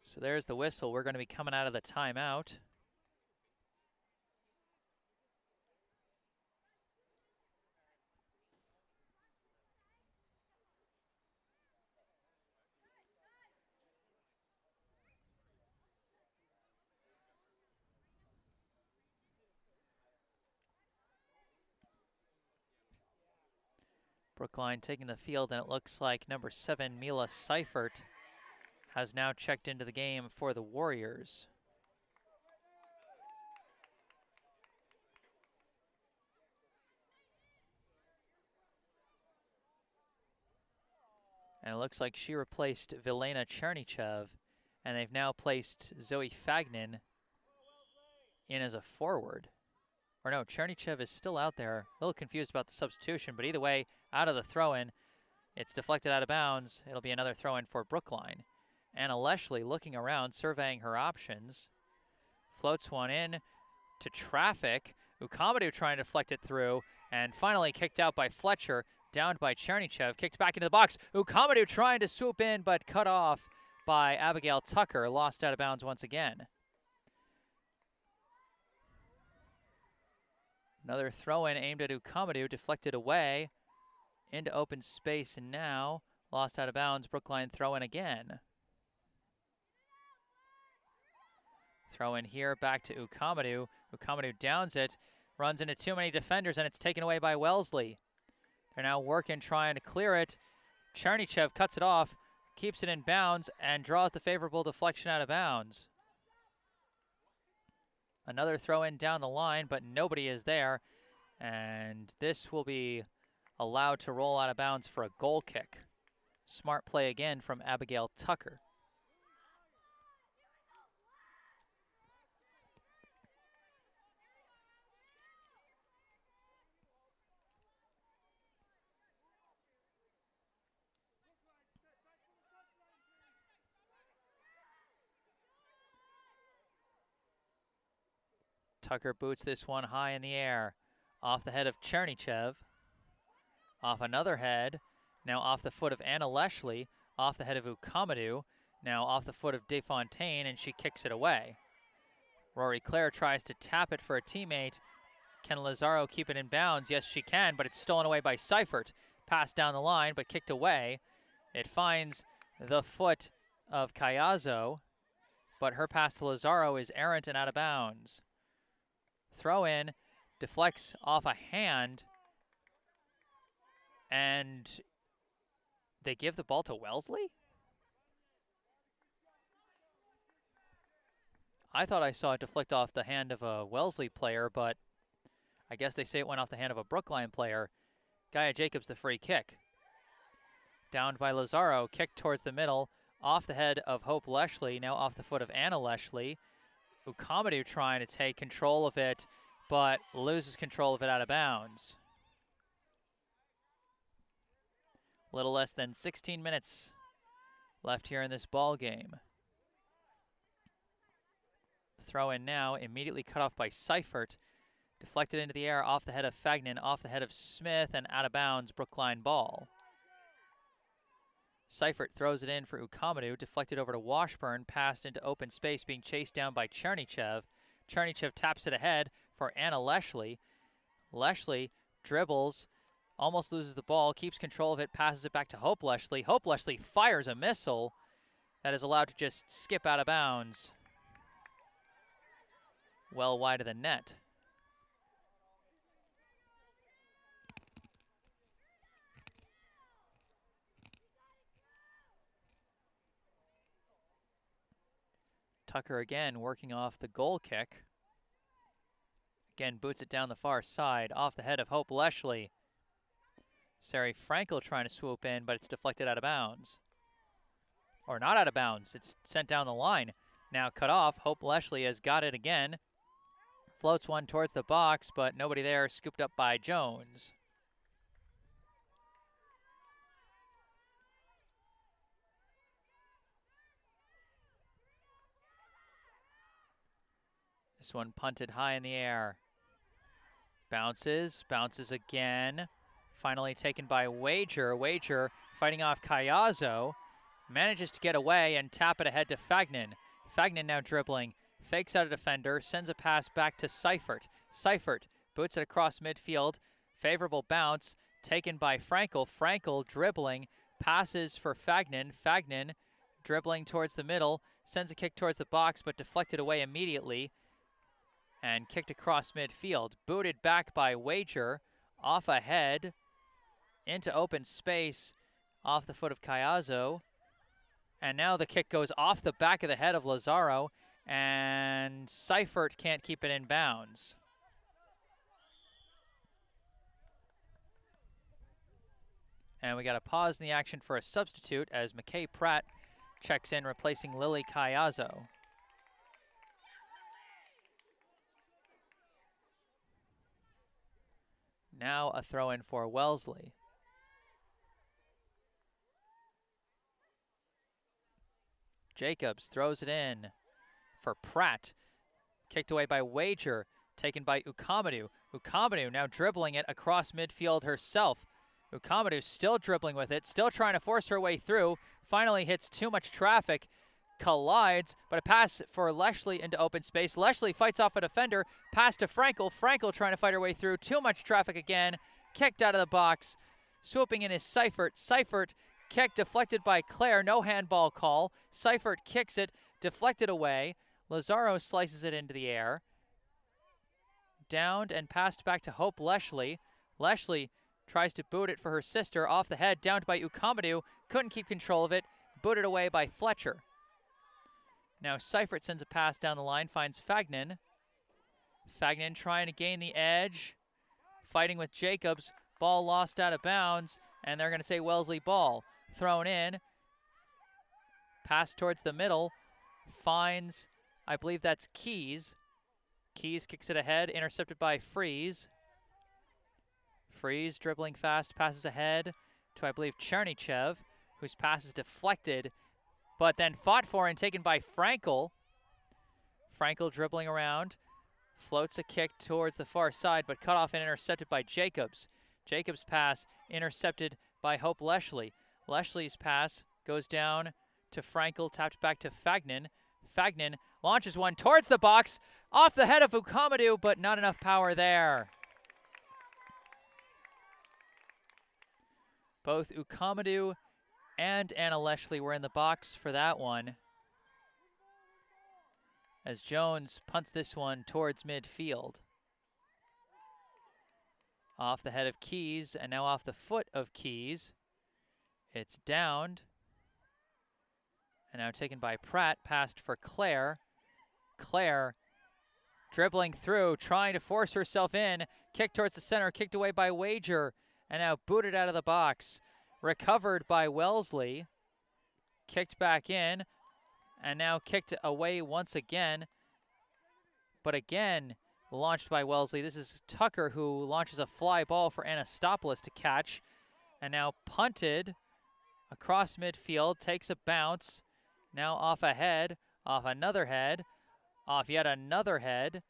So there's the whistle. We're going to be coming out of the timeout. Brookline taking the field, and it looks like number 7, Mila Seifert, has now checked into the game for the Warriors. And it looks like she replaced Vilena Chernychev, and they've now placed Zoe Fagnan in as a forward. Or no, Chernychev is still out there. A little confused about the substitution, but either way, out of the throw-in, it's deflected out of bounds. It'll be another throw-in for Brookline. Anna Leshley looking around, surveying her options. Floats one in to traffic. Ukamadou trying to deflect it through, and finally kicked out by Fletcher, downed by Chernychev, kicked back into the box. Ukamadou trying to swoop in, but cut off by Abigail Tucker, lost out of bounds once again. Another throw-in aimed at Ukamadou, deflected away into open space, and now lost out of bounds. Brookline throw-in again. Throw in here, back to Ukamadou. Ukamadou downs it, runs into too many defenders, and it's taken away by Wellesley. They're now working, trying to clear it. Chernychev cuts it off, keeps it in bounds, and draws the favorable deflection out of bounds. Another throw-in down the line, but nobody is there, and this will be allowed to roll out of bounds for a goal kick. Smart play again from Abigail Tucker. Tucker boots this one high in the air. Off the head of Chernychev. Off another head. Now off the foot of Anna Leshley. Off the head of Ukamadou. Now off the foot of DeFontaine, and she kicks it away. Rory Clare tries to tap it for a teammate. Can Lazaro keep it in bounds? Yes, she can, but it's stolen away by Seifert. Passed down the line, but kicked away. It finds the foot of Cayazo, but her pass to Lazaro is errant and out of bounds. Throw in, deflects off a hand, and they give the ball to Wellesley? I thought I saw it deflect off the hand of a Wellesley player, but I guess they say it went off the hand of a Brookline player. Gaia Jacobs the free kick. Downed by Lazaro, kicked towards the middle, off the head of Hope Leshley, now off the foot of Anna Leshley. Ukamadou trying to take control of it, but loses control of it out of bounds. Little less than 16 minutes left here in this ball game. Throw in now, immediately cut off by Seifert. Deflected into the air off the head of Fagnan, off the head of Smith, and out of bounds, Brookline ball. Seifert throws it in for Ukamadou, deflected over to Washburn, passed into open space, being chased down by Chernychev. Chernychev taps it ahead for Anna Leshley. Leshley dribbles, almost loses the ball, keeps control of it, passes it back to Hope Leshley. Hope Leshley fires a missile that is allowed to just skip out of bounds. Well wide of the net. Tucker again working off the goal kick. Again, boots it down the far side, off the head of Hope Leshley. Sari Frankel trying to swoop in, but it's deflected out of bounds. Or not out of bounds, it's sent down the line. Now cut off, Hope Leshley has got it again. Floats one towards the box, but nobody there, scooped up by Jones. This one punted high in the air. Bounces again. Finally taken by Wager. Wager fighting off Cayazo. Manages to get away and tap it ahead to Fagnan. Fagnan now dribbling. Fakes out a defender. Sends a pass back to Seifert. Seifert boots it across midfield. Favorable bounce. Taken by Frankel. Frankel dribbling. Passes for Fagnan. Fagnan dribbling towards the middle. Sends a kick towards the box, but deflected away immediately. And kicked across midfield. Booted back by Wager. Off ahead. Into open space. Off the foot of Cayazo. And now the kick goes off the back of the head of Lazaro, and Seifert can't keep it in bounds. And we got a pause in the action for a substitute as McKay Pratt checks in, replacing Lily Caiazzo. Now a throw in for Wellesley. Jacobs throws it in for Pratt. Kicked away by Wager, taken by Ukamadu. Ukamadu now dribbling it across midfield herself. Ukamadu still dribbling with it, still trying to force her way through. Finally hits too much traffic, collides, but a pass for Leshley into open space. Leshley fights off a defender, pass to Frankel. Frankel trying to fight her way through. Too much traffic again, kicked out of the box. Swooping in is Seifert. Seifert kick deflected by Claire, no handball call. Seifert kicks it, deflected away. Lazaro slices it into the air. Downed and passed back to Hope Leshley. Leshley tries to boot it for her sister, off the head, downed by Ukamadu. Couldn't keep control of it, booted away by Fletcher. Now Seifert sends a pass down the line, finds Fagnan. Fagnan trying to gain the edge, fighting with Jacobs. Ball lost out of bounds, and they're going to say Wellesley ball. Thrown in, pass towards the middle, finds, I believe that's Keys. Keys kicks it ahead, intercepted by Freeze. Freeze dribbling fast, passes ahead to, I believe, Chernychev, whose pass is deflected, but then fought for and taken by Frankel. Frankel dribbling around, floats a kick towards the far side, but cut off and intercepted by Jacobs. Jacobs' pass intercepted by Hope Leshley. Leshley's pass goes down to Frankel, tapped back to Fagnan. Fagnan launches one towards the box, off the head of Ukamadu, but not enough power there. Both Ukamadu and Anna Leshley were in the box for that one, as Jones punts this one towards midfield. Off the head of Keys, and now off the foot of Keys. It's downed, and now taken by Pratt, passed for Claire. Claire dribbling through, trying to force herself in, kick towards the center, kicked away by Wager, and now booted out of the box. Recovered by Wellesley, kicked back in, and now kicked away once again, but again launched by Wellesley. This is Tucker who launches a fly ball for Anastopoulos to catch, and now punted across midfield, takes a bounce, now off a head, off another head, off yet another head,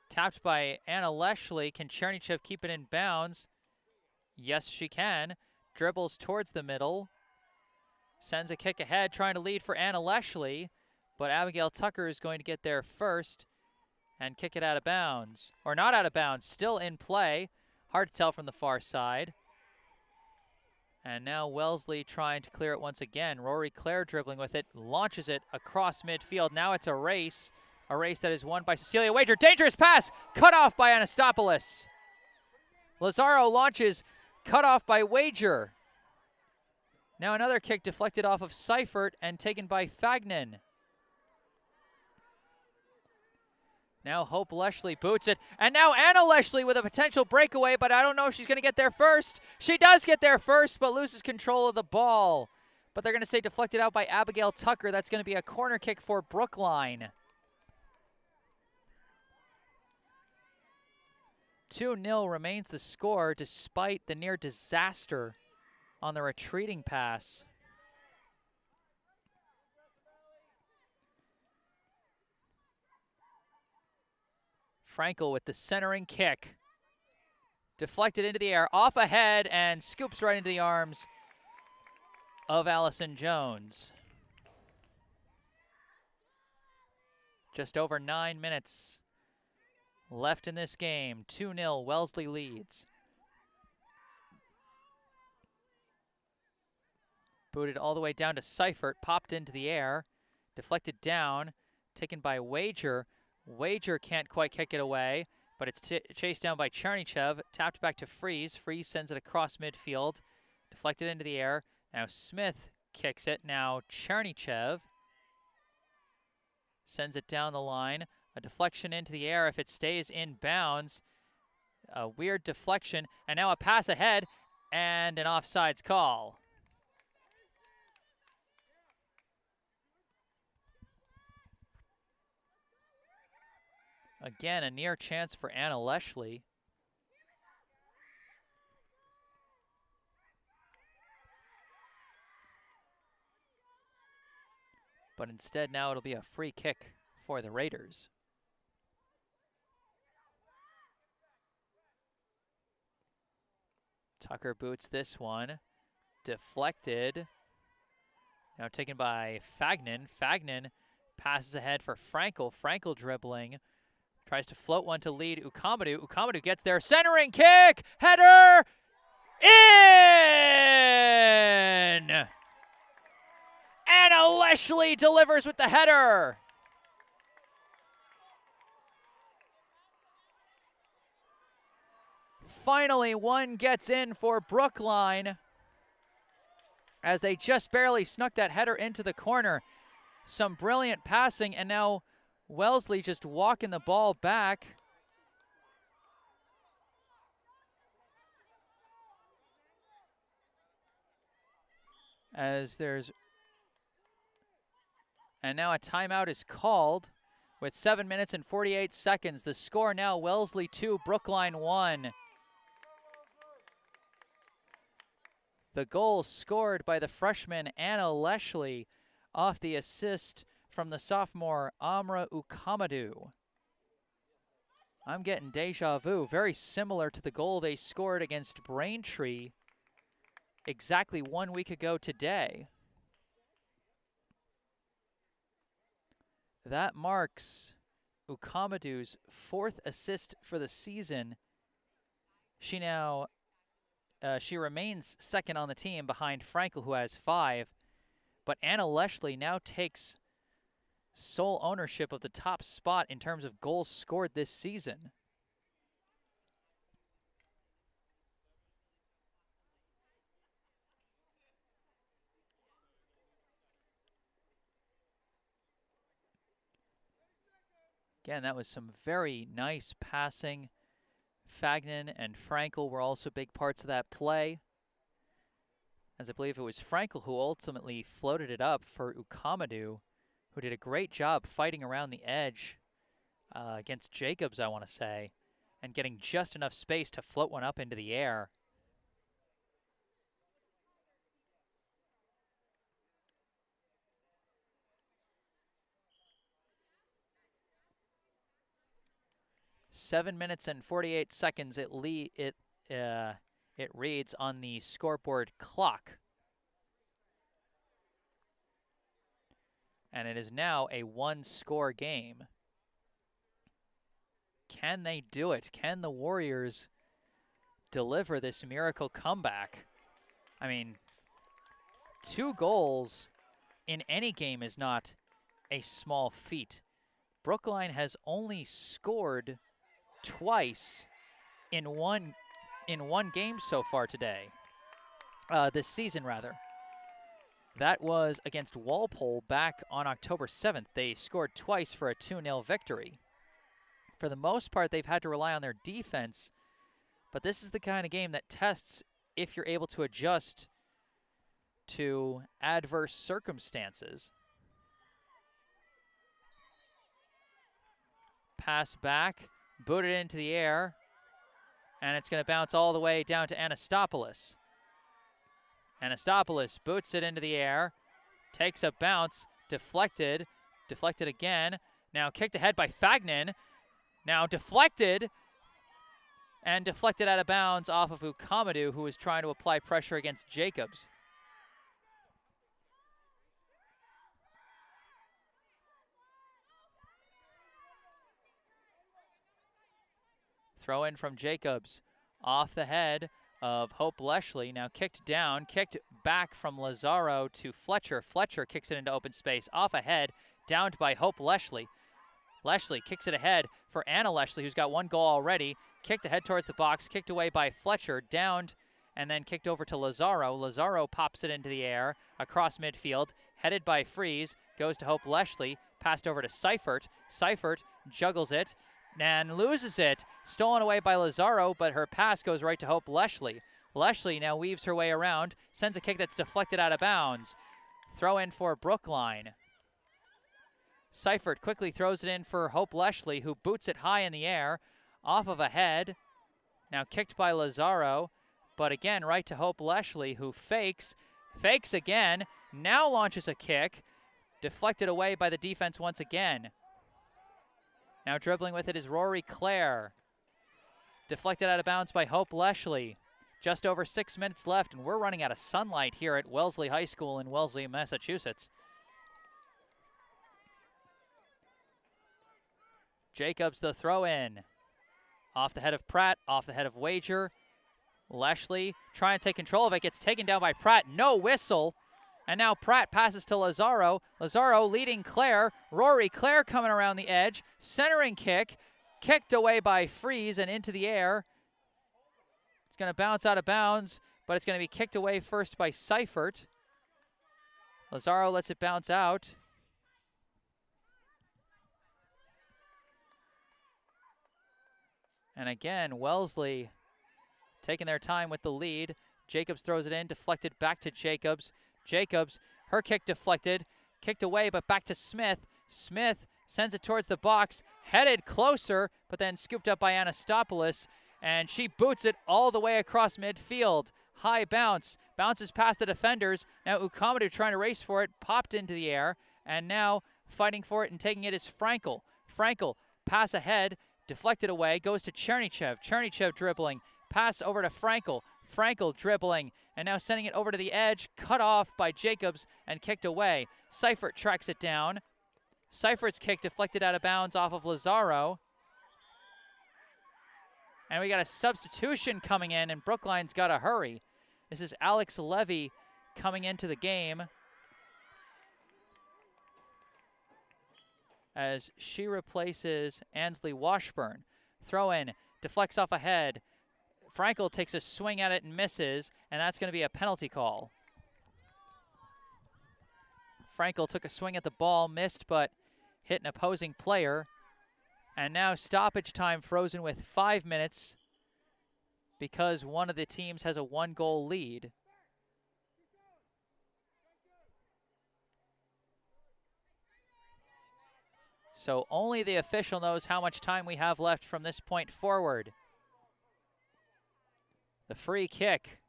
tapped by Anna Leshley. Can Chernychev keep it in bounds? Yes, she can. Dribbles towards the middle, sends a kick ahead, trying to lead for Anna Leshley, but Abigail Tucker is going to get there first and kick it out of bounds. Or not out of bounds, still in play. Hard to tell from the far side. And now Wellesley trying to clear it once again. Rory Clare dribbling with it, launches it across midfield. Now it's a race that is won by Cecilia Wager. Dangerous pass, cut off by Anastopoulos. Lazaro launches, cut off by Wager. Now another kick deflected off of Seifert and taken by Fagnan. Now Hope Leshley boots it, and now Anna Leshley with a potential breakaway, but I don't know if she's going to get there first. She does get there first, but loses control of the ball. But they're going to say deflected out by Abigail Tucker. That's going to be a corner kick for Brookline. 2-0 remains the score despite the near disaster on the retreating pass. Frankel with the centering kick. Deflected into the air, off ahead, and scoops right into the arms of Allison Jones. Just over 9 minutes left in this game. 2-0, Wellesley leads. Booted all the way down to Seifert, popped into the air, deflected down, taken by Wager. Wager can't quite kick it away, but it's chased down by Chernychev, tapped back to Freeze. Freeze sends it across midfield, deflected into the air. Now Smith kicks it. Now Chernychev sends it down the line. A deflection into the air. If it stays in bounds, a weird deflection. And now a pass ahead and an offsides call. Again, a near chance for Anna Wellesley. But instead now it'll be a free kick for the Raiders. Tucker boots this one. Deflected. Now taken by Fagnan. Fagnan passes ahead for Frankel. Frankel dribbling. Tries to float one to lead Ukamadu. Ukamadu gets there. Centering kick! Header! In! Anna Wellesley delivers with the header. Finally, one gets in for Brookline as they just barely snuck that header into the corner. Some brilliant passing, and now Wellesley just walking the ball back. And now a timeout is called with 7 minutes and 48 seconds. The score now, Wellesley 2, Brookline 1. The goal scored by the freshman Anna Wellesley off the assist from the sophomore Amra Ukamadu. I'm getting deja vu, very similar to the goal they scored against Braintree exactly 1 week ago today. That marks Ukamadu's 4th assist for the season. She remains second on the team behind Frankel, who has 5. But Anna Wellesley now takes sole ownership of the top spot in terms of goals scored this season. Again, that was some very nice passing. Fagnan and Frankel were also big parts of that play, as I believe it was Frankel who ultimately floated it up for Ukamadu, who did a great job fighting around the edge against Jacobs, I want to say, and getting just enough space to float one up into the air. Seven minutes and 48 seconds it reads on the scoreboard clock. And it is now a 1-score game. Can they do it? Can the Warriors deliver this miracle comeback? I mean, 2 goals in any game is not a small feat. Brookline has only scored twice in one game so far today. This season, rather. That was against Walpole back on October 7th. They scored twice for a 2-0 victory. For the most part, they've had to rely on their defense, but this is the kind of game that tests if you're able to adjust to adverse circumstances. Pass back, booted into the air, and it's going to bounce all the way down to Anastopoulos. Anastopoulos boots it into the air, takes a bounce, deflected again, now kicked ahead by Fagnan, now deflected, and deflected out of bounds off of Ukamadu, who was trying to apply pressure against Jacobs. Throw in from Jacobs, off the head of Hope Wellesley, now kicked down, kicked back from Lazaro to Fletcher. Fletcher kicks it into open space, off ahead, downed by Hope Wellesley. Wellesley kicks it ahead for Anna Wellesley, who's got 1 goal already, kicked ahead towards the box, kicked away by Fletcher, downed and then kicked over to Lazaro. Lazaro pops it into the air across midfield, headed by Freeze, goes to Hope Wellesley, passed over to Seifert. Seifert juggles it and loses it. Stolen away by Lazaro, but her pass goes right to Hope Wellesley. Wellesley now weaves her way around, sends a kick that's deflected out of bounds. Throw in for Brookline. Seifert quickly throws it in for Hope Wellesley, who boots it high in the air, off of a head. Now kicked by Lazaro, but again right to Hope Wellesley, who fakes again, now launches a kick, deflected away by the defense once again. Now dribbling with it is Rory Clare. Deflected out of bounds by Hope Wellesley. Just over 6 minutes left, and we're running out of sunlight here at Wellesley High School in Wellesley, Massachusetts. Jacobs the throw-in. Off the head of Pratt, off the head of Wager. Wellesley trying to take control of it, gets taken down by Pratt, no whistle. And now Pratt passes to Lazaro. Lazaro leading Clare. Rory Clare coming around the edge. Centering kick. Kicked away by Freeze and into the air. It's going to bounce out of bounds, but it's going to be kicked away first by Seifert. Lazaro lets it bounce out. And again, Wellesley taking their time with the lead. Jacobs throws it in, deflected back to Jacobs. Jacobs, her kick deflected, kicked away, but back to Smith. Smith sends it towards the box, headed closer, but then scooped up by Anastopoulos, and she boots it all the way across midfield. High bounce, bounces past the defenders. Now Ukamadu trying to race for it, popped into the air, and now fighting for it and taking it is Frankel. Frankel, pass ahead, deflected away, goes to Chernychev. Chernychev dribbling, pass over to Frankel. Frankel dribbling, and now sending it over to the edge, cut off by Jacobs and kicked away. Seifert tracks it down. Seifert's kick deflected out of bounds off of Lazaro. And we got a substitution coming in, and Brookline's got to hurry. This is Alex Levy coming into the game as she replaces Ansley Washburn. Throw in, deflects off ahead. Frankel takes a swing at it and misses, and that's going to be a penalty call. Frankel took a swing at the ball, missed, but hit an opposing player. And now stoppage time frozen with 5 minutes because one of the teams has a 1-goal lead. So only the official knows how much time we have left from this point forward. The free kick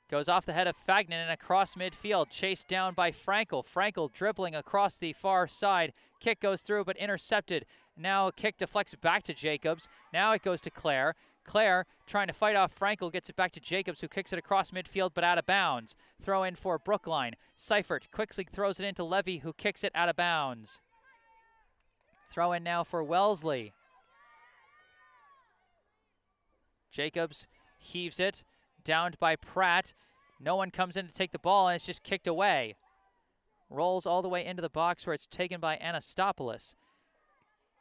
goes off the head of Fagnan and across midfield, chased down by Frankel. Frankel dribbling across the far side. Kick goes through but intercepted. Now a kick deflects back to Jacobs. Now it goes to Clare. Clare trying to fight off Frankel, gets it back to Jacobs, who kicks it across midfield but out of bounds. Throw in for Brookline. Seifert quickly throws it into Levy, who kicks it out of bounds. Throw in now for Wellesley. Jacobs heaves it, downed by Pratt. No one comes in to take the ball, and it's just kicked away. Rolls all the way into the box where it's taken by Anastopoulos.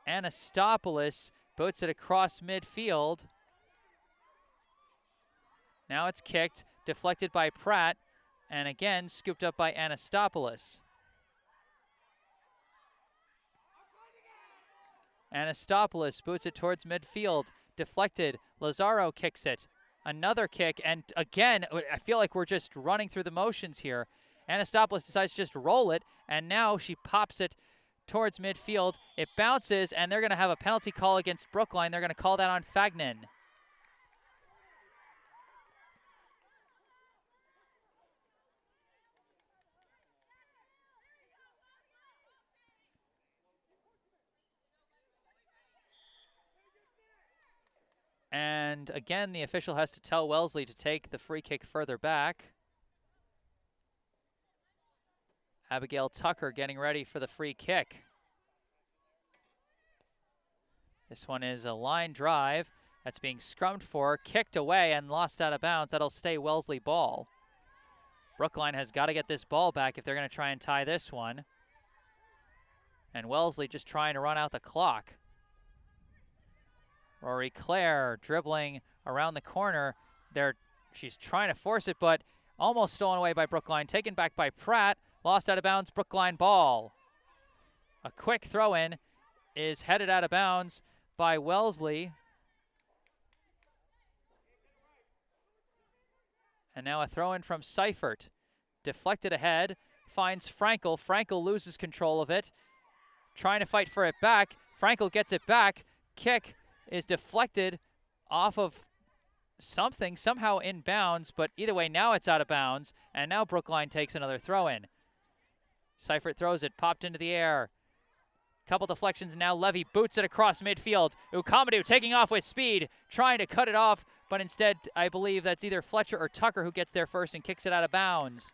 Anastopoulos boots it across midfield. Now it's kicked, deflected by Pratt, and again scooped up by Anastopoulos. Anastopoulos boots it towards midfield, deflected. Lazaro kicks it. Another kick, and again, I feel like we're just running through the motions here. Anastopoulos decides to just roll it, and now she pops it towards midfield. It bounces, and they're going to have a penalty call against Brookline. They're going to call that on Fagnan. And again, the official has to tell Wellesley to take the free kick further back. Abigail Tucker getting ready for the free kick. This one is a line drive that's being scrummed for, kicked away and lost out of bounds. That'll stay Wellesley ball. Brookline has got to get this ball back if they're going to try and tie this one. And Wellesley just trying to run out the clock. Rory Clare dribbling around the corner. They're She's trying to force it, but almost stolen away by Brookline. Taken back by Pratt. Lost out of bounds, Brookline ball. A quick throw-in is headed out of bounds by Wellesley. And now a throw-in from Seifert. Deflected ahead, finds Frankel. Frankel loses control of it. Trying to fight for it back. Frankel gets it back. Kick is deflected off of something, somehow in bounds, but either way, now it's out of bounds, and now Brookline takes another throw-in. Seifert throws it, popped into the air. Couple deflections, now Levy boots it across midfield. Ukamadou taking off with speed, trying to cut it off, but instead, I believe that's either Fletcher or Tucker who gets there first and kicks it out of bounds.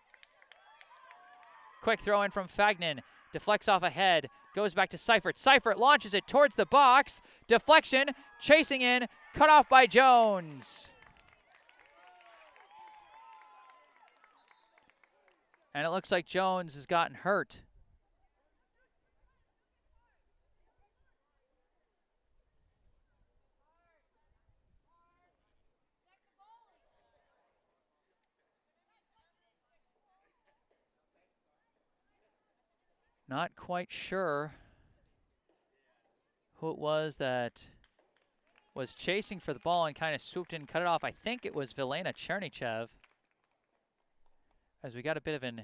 Quick throw-in from Fagnan, deflects off ahead, goes back to Seifert. Seifert launches it towards the box. Deflection, chasing in, cut off by Jones. And it looks like Jones has gotten hurt. Not quite sure who it was that was chasing for the ball and kind of swooped in and cut it off. I think it was Vilena Chernychev, as we got a bit of an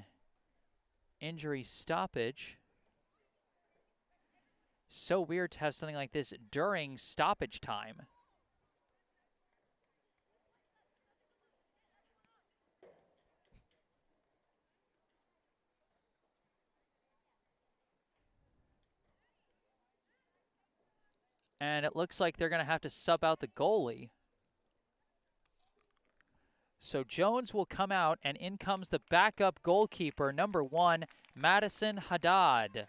injury stoppage. So weird to have something like this during stoppage time. And it looks like they're going to have to sub out the goalie. So Jones will come out, and in comes the backup goalkeeper, number 1, Madison Haddad.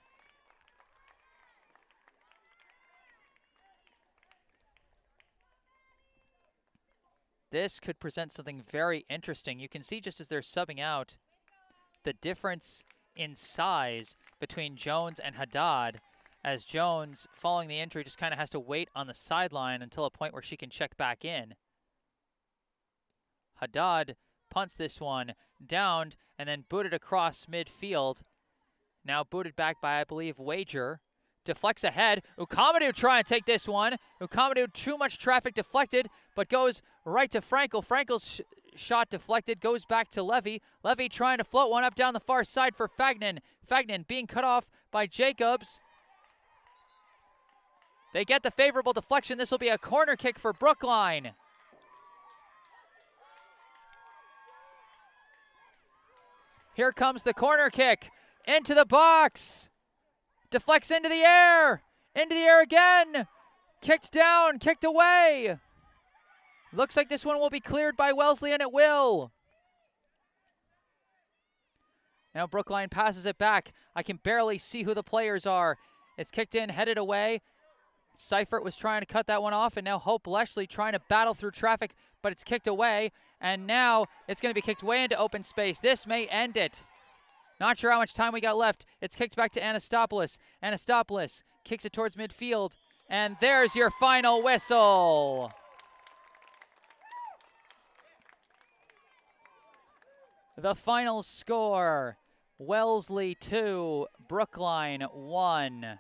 This could present something very interesting. You can see just as they're subbing out the difference in size between Jones and Haddad, as Jones, following the injury, just kind of has to wait on the sideline until a point where she can check back in. Haddad punts this one, downed, and then booted across midfield. Now booted back by, I believe, Wager. Deflects ahead. Ukamadou trying to take this one. Ukamadou, too much traffic deflected, but goes right to Frankel. Frankel's shot deflected, goes back to Levy. Levy trying to float one up down the far side for Fagnan. Fagnan being cut off by Jacobs. They get the favorable deflection. This will be a corner kick for Brookline. Here comes the corner kick. Into the box. Deflects into the air. Into the air again. Kicked down, kicked away. Looks like this one will be cleared by Wellesley, and it will. Now Brookline passes it back. I can barely see who the players are. It's kicked in, headed away. Seifert was trying to cut that one off, and now Hope Leshley trying to battle through traffic, but it's kicked away, and now it's going to be kicked way into open space. This may end it. Not sure how much time we got left. It's kicked back to Anastopoulos. Anastopoulos kicks it towards midfield, and there's your final whistle. The final score, Wellesley 2, Brookline 1.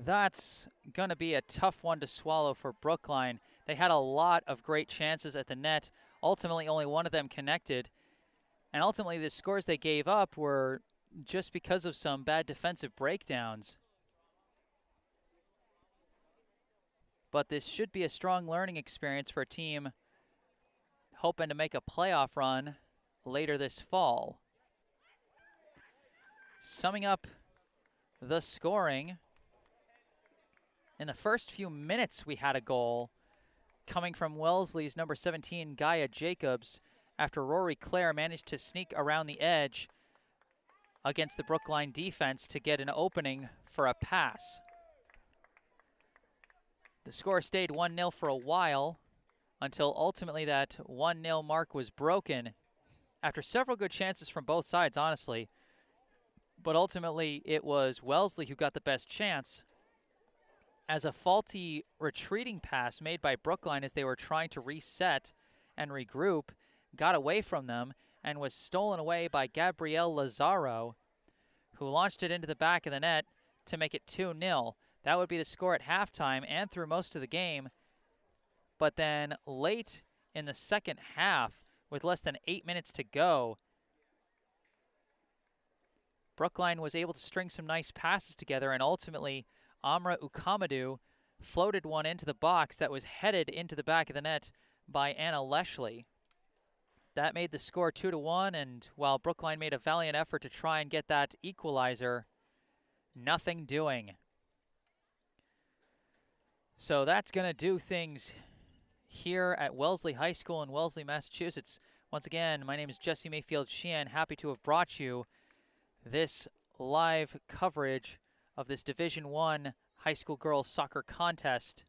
That's going to be a tough one to swallow for Brookline. They had a lot of great chances at the net. Ultimately, only one of them connected. And ultimately, the scores they gave up were just because of some bad defensive breakdowns. But this should be a strong learning experience for a team hoping to make a playoff run later this fall. Summing up the scoring, in the first few minutes, we had a goal coming from Wellesley's number 17, Gaia Jacobs, after Rory Clare managed to sneak around the edge against the Brookline defense to get an opening for a pass. The score stayed 1-0 for a while until ultimately that 1-0 mark was broken after several good chances from both sides, honestly. But ultimately, it was Wellesley who got the best chance as a faulty retreating pass made by Brookline as they were trying to reset and regroup got away from them and was stolen away by Gabriel Lazaro, who launched it into the back of the net to make it 2-0. That would be the score at halftime and through most of the game. But then late in the second half, with less than 8 minutes to go, Brookline was able to string some nice passes together, and ultimately Amra Ukamadu floated one into the box that was headed into the back of the net by Anna Leshley. That made the score 2-1, and while Brookline made a valiant effort to try and get that equalizer, nothing doing. So that's going to do things here at Wellesley High School in Wellesley, Massachusetts. Once again, my name is Jesse Mayfield-Sheehan. Happy to have brought you this live coverage of this Division I high school girls soccer contest.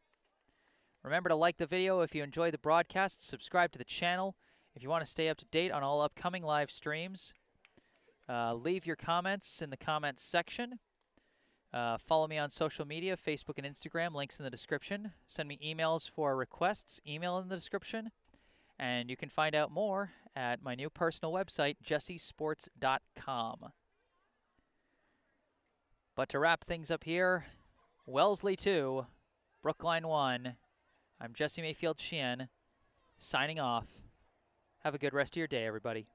Remember to like the video if you enjoy the broadcast, subscribe to the channel if you want to stay up to date on all upcoming live streams. Leave your comments in the comments section. Follow me on social media, Facebook and Instagram, links in the description. Send me emails for requests, email in the description. And you can find out more at my new personal website, jessesports.com. But to wrap things up here, Wellesley 2, Brookline 1. I'm Jesse Mayfield-Sheehan, signing off. Have a good rest of your day, everybody.